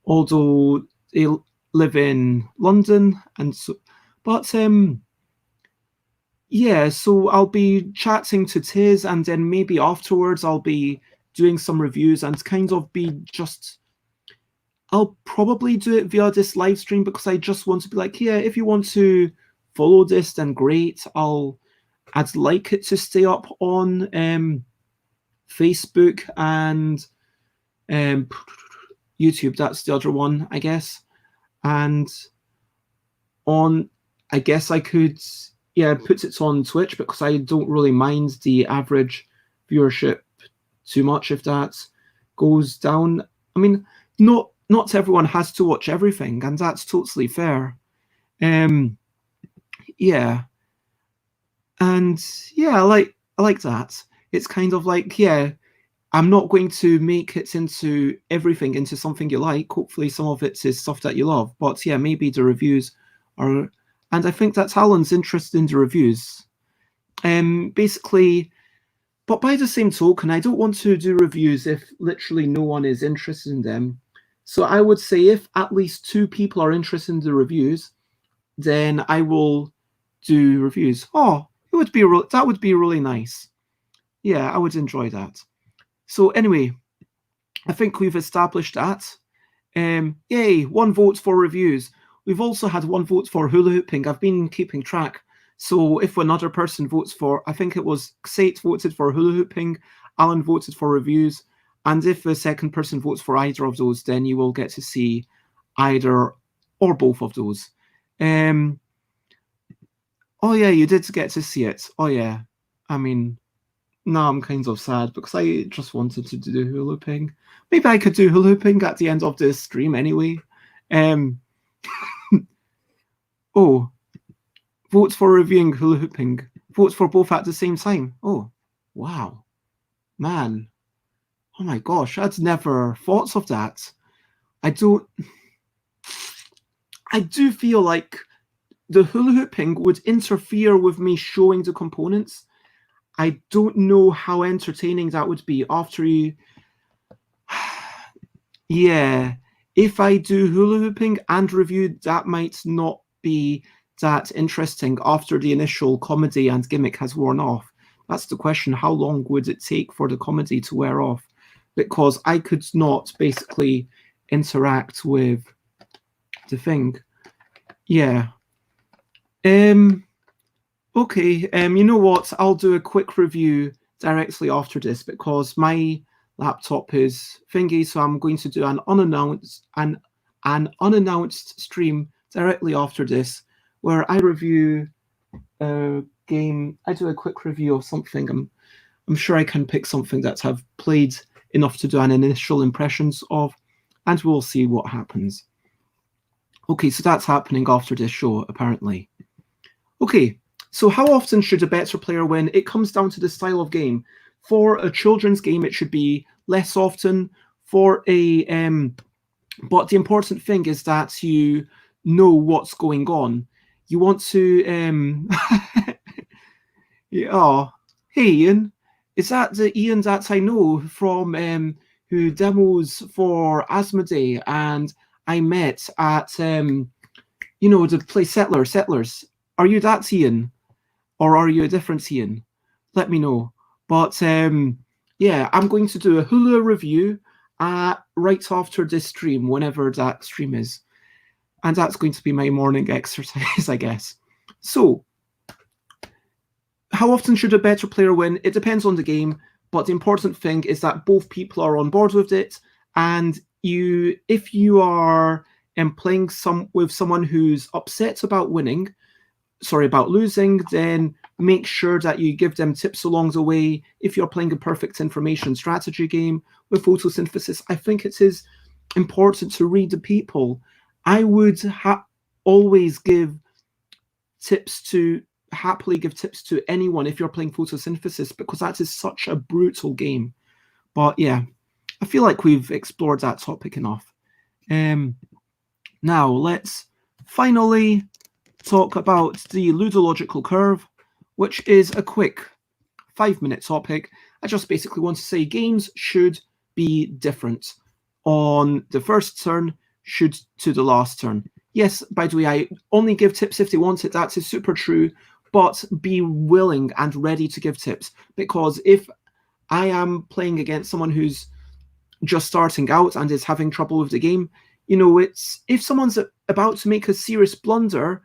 although they live in London. And so, but yeah, so I'll be chatting to Tiz, and then maybe afterwards I'll be doing some reviews and kind of I'll probably do it via this live stream, because I just want to be like, yeah, if you want to follow this, then great. I'd like it to stay up on Facebook and YouTube. That's the other one, I guess. And I guess I could, put it on Twitch, because I don't really mind the average viewership too much if that goes down. I mean, not everyone has to watch everything, and that's totally fair. Yeah, and yeah, I like that. It's kind of like, yeah, I'm not going to make it into everything into something you like. Hopefully, some of it is stuff that you love. But yeah, maybe the reviews are, and I think that's Alan's interest in the reviews. Basically, but by the same token, I don't want to do reviews if literally no one is interested in them. So I would say if at least 2 people are interested in the reviews, then I will do reviews. Oh, that would be really nice. Yeah, I would enjoy that. So anyway, I think we've established that. Yay, 1 vote for reviews. We've also had 1 vote for hula hooping. I've been keeping track. So if another person votes for, I think it was Sate voted for hula hooping, Alan voted for reviews, and if the second person votes for either of those, then you will get to see either or both of those. Oh yeah, you did get to see it. Oh yeah. I mean, now I'm kind of sad because I just wanted to do hula hooping. Maybe I could do hula hooping at the end of this stream anyway. Oh, votes for reviewing hula hooping. Votes for both at the same time. Oh, wow. Man. Oh my gosh, I'd never thought of that. I do feel like the hula hooping would interfere with me showing the components. I don't know how entertaining that would be after you. Yeah, if I do hula hooping and review, that might not be that interesting after the initial comedy and gimmick has worn off. That's the question. How long would it take for the comedy to wear off? Because I could not basically interact with the thing. Yeah. Okay, you know what? I'll do a quick review directly after this because my laptop is thingy, so I'm going to do an unannounced stream directly after this where I review a game. I do a quick review of something. I'm sure I can pick something that I've played enough to do an initial impressions of, and we'll see what happens. Okay, so that's happening after this show, apparently. Okay, so how often should a better player win? It comes down to the style of game. For a children's game, it should be less often. For a, but the important thing is that you know what's going on. You want to, yeah, oh, hey Ian, is that the Ian that I know from who demos for Asmodee and I met at the place Settlers? Are you that Ian? Or are you a different Ian? Let me know. But yeah, I'm going to do a hula review right after this stream, whenever that stream is. And that's going to be my morning exercise, I guess. So, how often should a better player win? It depends on the game, but the important thing is that both people are on board with it. And if you are playing with someone who's upset about about losing, then make sure that you give them tips along the way. If you're playing a perfect information strategy game with photosynthesis, I think it is important to read the people. I would always happily give tips to anyone if you're playing photosynthesis, because that is such a brutal game. But yeah, I feel like we've explored that topic enough. Now let's finally talk about the Ludological Curve, which is a quick 5-minute topic. I just basically want to say games should be different on the first turn to the last turn. Yes, by the way, I only give tips if they want it. That is super true, but be willing and ready to give tips, because if I am playing against someone who's just starting out and is having trouble with the game, it's if someone's about to make a serious blunder,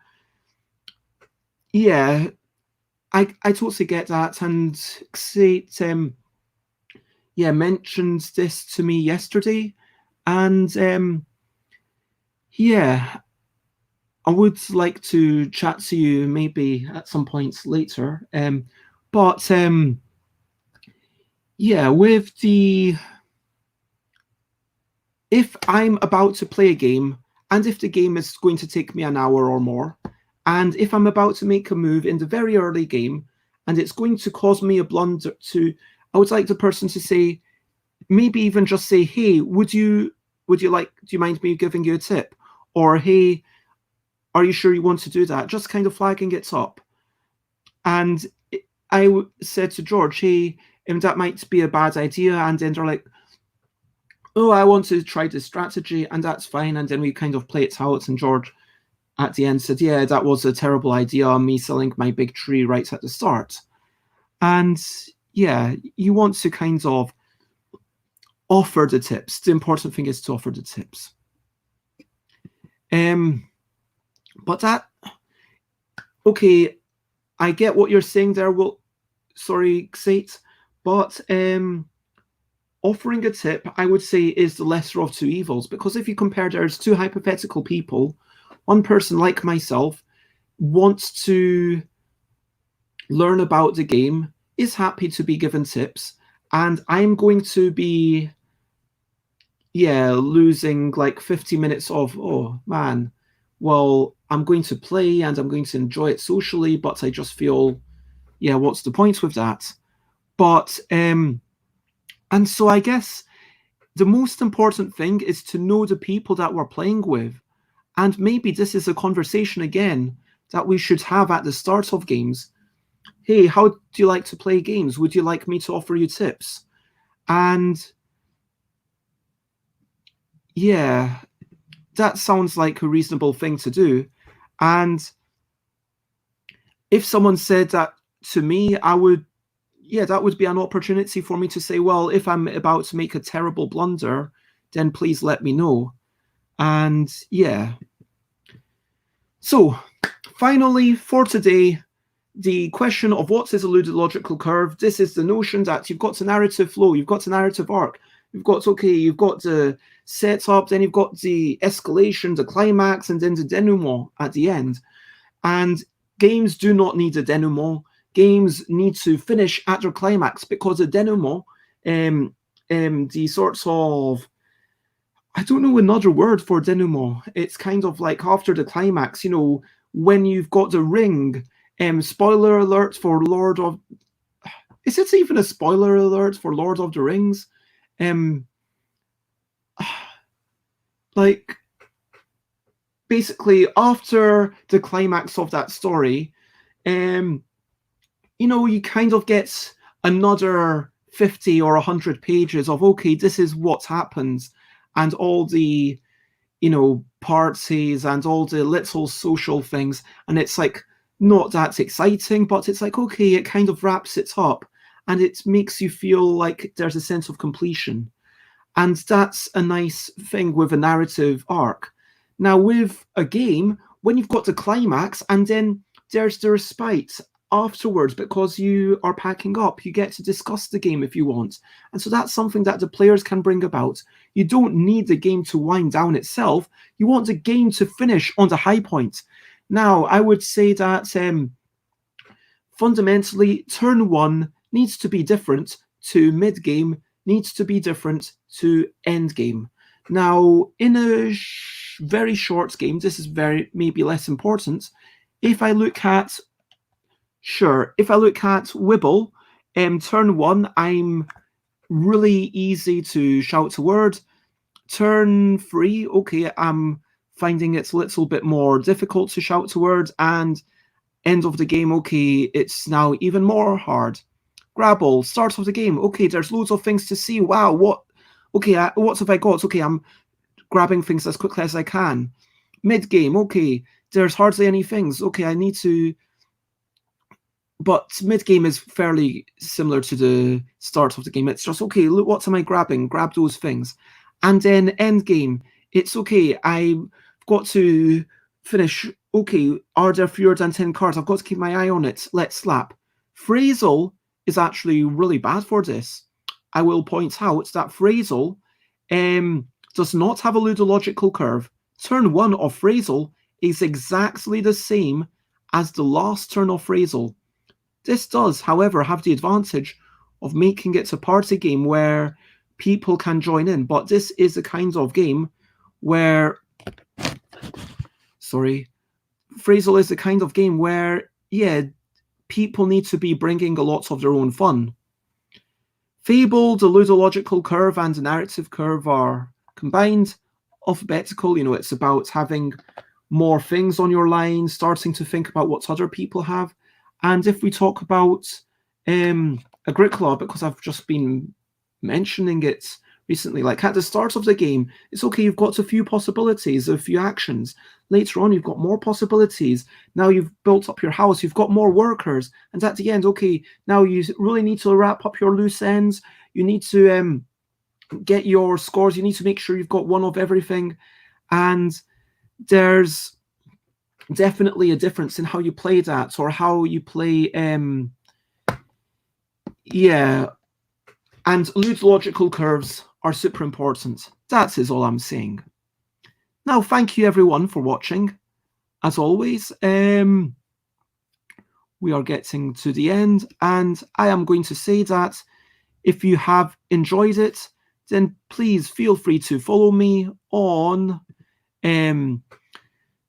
yeah, I totally get that. And Sate, mentioned this to me yesterday, and yeah, I would like to chat to you maybe at some points later. But yeah, with the... If I'm about to play a game, and if the game is going to take me an hour or more, and if I'm about to make a move in the very early game, and it's going to cause me a blunder to... I would like the person to say, maybe even just say, hey, do you mind me giving you a tip? Or, hey, are you sure you want to do that? Just kind of flagging it up. And I said to George, hey, that might be a bad idea. And then they're like, oh, I want to try this strategy, and that's fine. And then we kind of play it out. And George at the end said, yeah, that was a terrible idea, me selling my big tree right at the start. And yeah, you want to kind of offer the tips. The important thing is to offer the tips. But that... Okay, I get what you're saying there. Well, sorry, Xate, but offering a tip, I would say, is the lesser of two evils, because if you compare, there's two hypothetical people. One person, like myself, wants to learn about the game, is happy to be given tips, and I'm going to be, losing like 50 minutes of, oh man, well, I'm going to play and I'm going to enjoy it socially, but I just feel, what's the point with that? But and so I guess the most important thing is to know the people that we're playing with. And maybe this is a conversation again that we should have at the start of games. Hey, how do you like to play games? Would you like me to offer you tips? And yeah, that sounds like a reasonable thing to do. And if someone said that to me, I would, that would be an opportunity for me to say, well, if I'm about to make a terrible blunder, then please let me know. And yeah. So finally, for today, the question of what is a ludological curve. This is the notion that you've got a narrative flow, you've got a narrative arc, you've got the setup, then you've got the escalation, the climax, and then the denouement at the end. And games do not need a denouement. Games need to finish at their climax, because the denouement, the sorts of... I don't know another word for denouement. It's kind of like after the climax, when you've got the ring. Spoiler alert for Lord of... Is it even a spoiler alert for Lord of the Rings? Like, basically, after the climax of that story, you kind of get another 50 or 100 pages of, okay, this is what happens, and all the, parties and all the little social things, and it's like not that exciting, but it's like, okay, it kind of wraps it up, and it makes you feel like there's a sense of completion. And that's a nice thing with a narrative arc. Now, with a game, when you've got the climax, and then there's the respite afterwards because you are packing up, you get to discuss the game if you want. And so that's something that the players can bring about. You don't need the game to wind down itself. You want the game to finish on the high point. Now, I would say that fundamentally, turn one needs to be different to mid-game, needs to be different to end game. Now, in a very short game, this is maybe less important. If I look at Wibble, turn one, I'm really easy to shout a word. Turn three, okay, I'm finding it's a little bit more difficult to shout a word. And end of the game, okay, it's now even more hard. Grabble, start of the game, okay, there's loads of things to see. Wow, what have I got? Okay, I'm grabbing things as quickly as I can. Mid-game, okay, there's hardly any things. Okay, I need to... But mid-game is fairly similar to the start of the game. It's just, okay, look, what am I grabbing? Grab those things. And then end-game, it's okay, I've got to finish. Okay, are there fewer than 10 cards? I've got to keep my eye on it. Let's slap. Phrasal is actually really bad for this. I will point out that Phrasal does not have a ludological curve. Turn one of Phrasal is exactly the same as the last turn of Phrasal. This does, however, have the advantage of making it a party game where people can join in. But this is the kind of game where, Phrasal is the kind of game where, people need to be bringing a lot of their own fun. Fable, the ludological curve, and the narrative curve are combined. Alphabetical, it's about having more things on your line, starting to think about what other people have. And if we talk about Agricola, because I've just been mentioning it recently, like at the start of the game, it's okay, you've got a few possibilities, a few actions. Later on, you've got more possibilities. Now you've built up your house, you've got more workers. And at the end, okay, now you really need to wrap up your loose ends. You need to get your scores. You need to make sure you've got one of everything. And there's definitely a difference in how you play that, or how you play, and ludological curves are super important. That is all I'm saying. Now, thank you everyone for watching. As always, we are getting to the end, and I am going to say that if you have enjoyed it, then please feel free to follow me on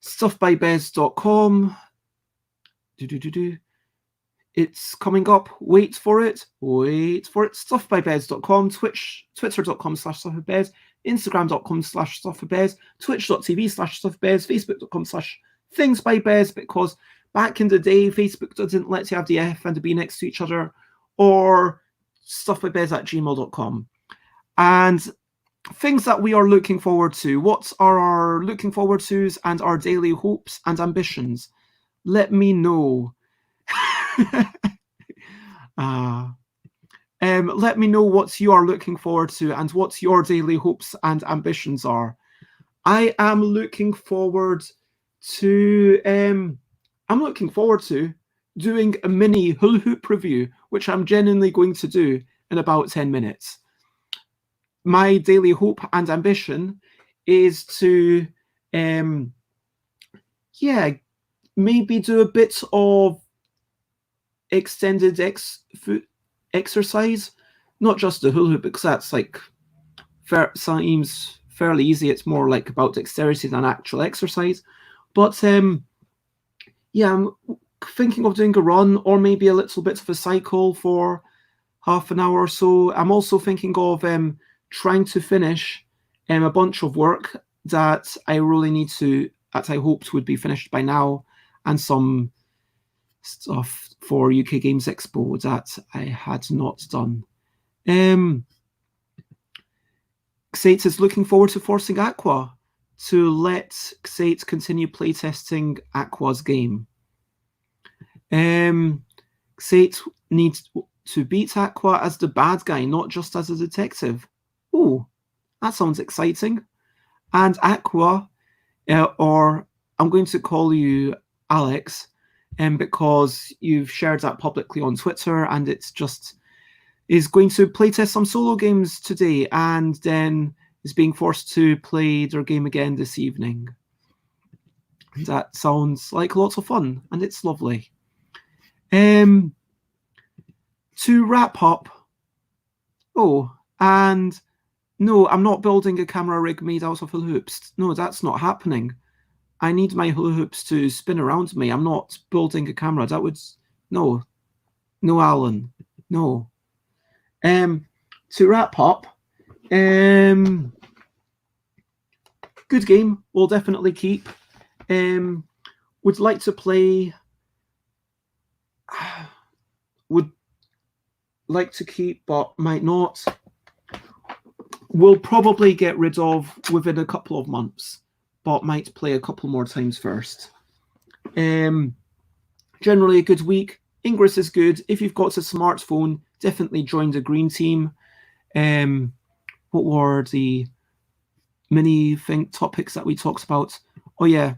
stuffbybez.com. It's coming up. Wait for it. Stuffbybez.com, twitter.com/stuffbybez, instagram.com/stuffbybez, twitch.tv/stuffbybez, facebook.com/thingsbybez, because back in the day, Facebook didn't let you have the F and the B next to each other, or stuffbybez@gmail.com. And things that we are looking forward to. What are our looking forward to's and our daily hopes and ambitions? Let me know. Let me know what you are looking forward to and what your daily hopes and ambitions are. I am looking forward to doing a mini hula hoop review, which I'm genuinely going to do in about 10 minutes. My daily hope and ambition is to maybe do a bit of extended exercise, not just the hula hoop, because that's like seems fairly easy. It's more like about dexterity than actual exercise. But I'm thinking of doing a run, or maybe a little bit of a cycle for half an hour or so. I'm also thinking of trying to finish a bunch of work that I really need to, that I hoped would be finished by now, and some stuff for UK Games Expo that I had not done. Xate is looking forward to forcing Aqua to let Xate continue playtesting Aqua's game. Xate needs to beat Aqua as the bad guy, not just as a detective. Oh, that sounds exciting. And Aqua, or I'm going to call you Alex, because you've shared that publicly on Twitter, and it's just is going to playtest some solo games today, and then is being forced to play their game again this evening. That sounds like lots of fun, and it's lovely. To wrap up, and no, I'm not building a camera rig made out of hula hoops. No, that's not happening. I need my hula hoops to spin around me. I'm not building a camera. That would... No, Alan. No. To wrap up, good game. We'll definitely keep. Would like to play... Would like to keep, but might not. Will probably get rid of within a couple of months, but might play a couple more times first. Generally a good week. Ingress is good. If you've got a smartphone, definitely join the green team. What were the mini topics that we talked about? Oh yeah,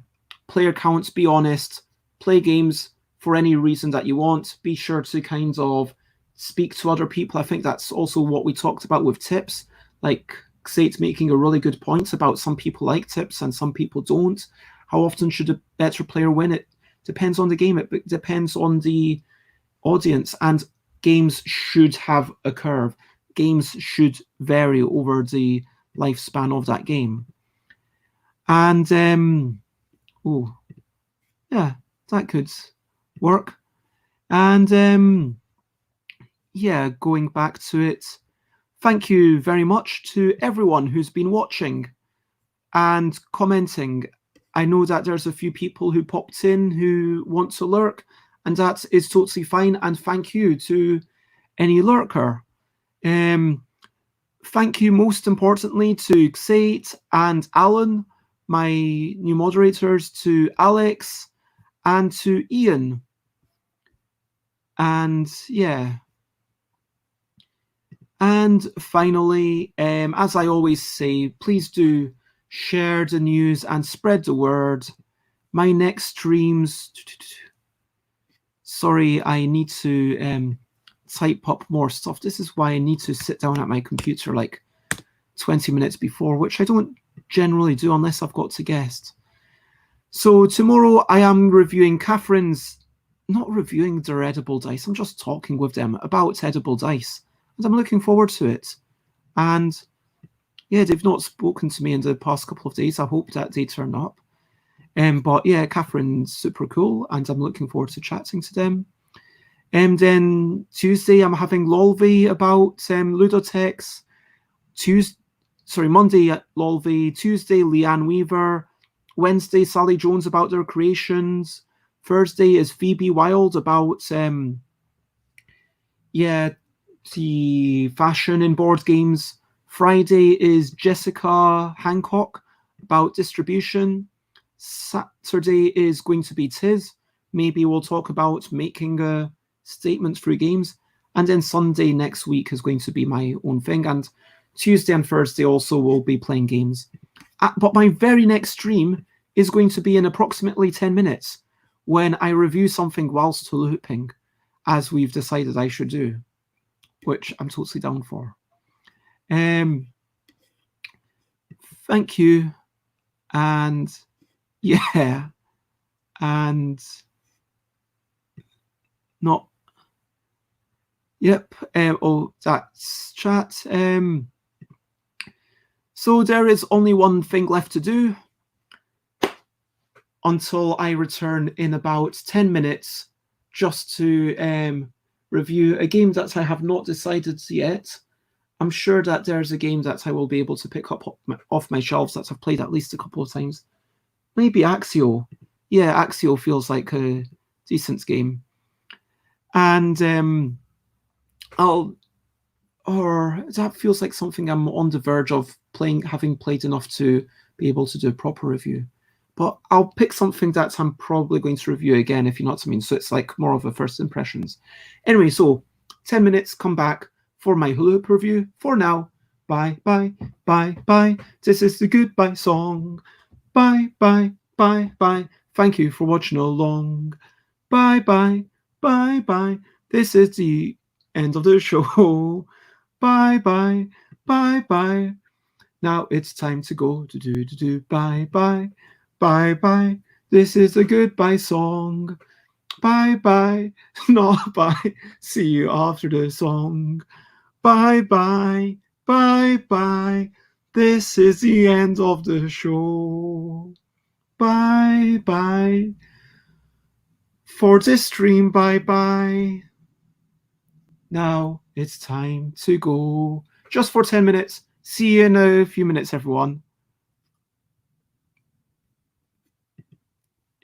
player counts, be honest, play games for any reason that you want. Be sure to kind of speak to other people. I think that's also what we talked about with tips. Like Xate's making a really good point about some people like tips and some people don't. How often should a better player win? It depends on the game. It depends on the audience. And games should have a curve. Games should vary over the lifespan of that game. And yeah, that could work. And yeah, going back to it, thank you very much to everyone who's been watching and commenting. I know that there's a few people who popped in who want to lurk, and that is totally fine. And thank you to any lurker. Thank you most importantly to Xate and Alan, my new moderators, to Alex and to Ian. And yeah. And finally, as I always say, please do share the news and spread the word. My next streams... Sorry, I need to type up more stuff. This is why I need to sit down at my computer like 20 minutes before, which I don't generally do unless I've got to guest. So tomorrow I am reviewing Catherine's, not reviewing their edible dice, I'm just talking with them about edible dice. And I'm looking forward to it. And yeah, they've not spoken to me in the past couple of days. I hope that they turn up. But yeah, Catherine's super cool, and I'm looking forward to chatting to them. And then Tuesday, I'm having Lolvy about Ludotex. Monday at Lolvy. Tuesday, Leanne Weaver. Wednesday, Sally Jones about their creations. Thursday is Phoebe Wild about the fashion in board games. Friday is Jessica Hancock about distribution. Saturday is going to be Tiz. Maybe we'll talk about making a statement through games. And then Sunday next week is going to be my own thing. And Tuesday and Thursday also will be playing games. But my very next stream is going to be in approximately 10 minutes when I review something whilst looping, as we've decided I should do, which I'm totally down for. Thank you. And yeah, and not, yep, that's chat. So there is only one thing left to do until I return in about 10 minutes, just to review a game that I have not decided yet. I'm sure that there's a game that I will be able to pick up off my shelves that I've played at least a couple of times. Maybe Axio. Yeah, Axio feels like a decent game. And that feels like something I'm on the verge of playing, having played enough to be able to do a proper review. But I'll pick something that I'm probably going to review again, if you know what I mean. So it's like more of a first impressions. Anyway, so 10 minutes, come back for my hula hoop review. For now, bye, bye, bye, bye. This is the goodbye song. Bye, bye, bye, bye. Thank you for watching along. Bye, bye, bye, bye. This is the end of the show. Bye, bye, bye, bye. Now it's time to go. Bye, bye, bye, bye. This is the goodbye song. Bye, bye, not bye. See you after the song. Bye, bye, bye, bye. This is the end of the show. Bye, bye. For this stream, bye, bye. Now it's time to go. Just for 10 minutes. See you in a few minutes, everyone.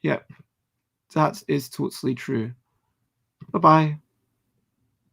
Yep, that is totally true. Bye-bye.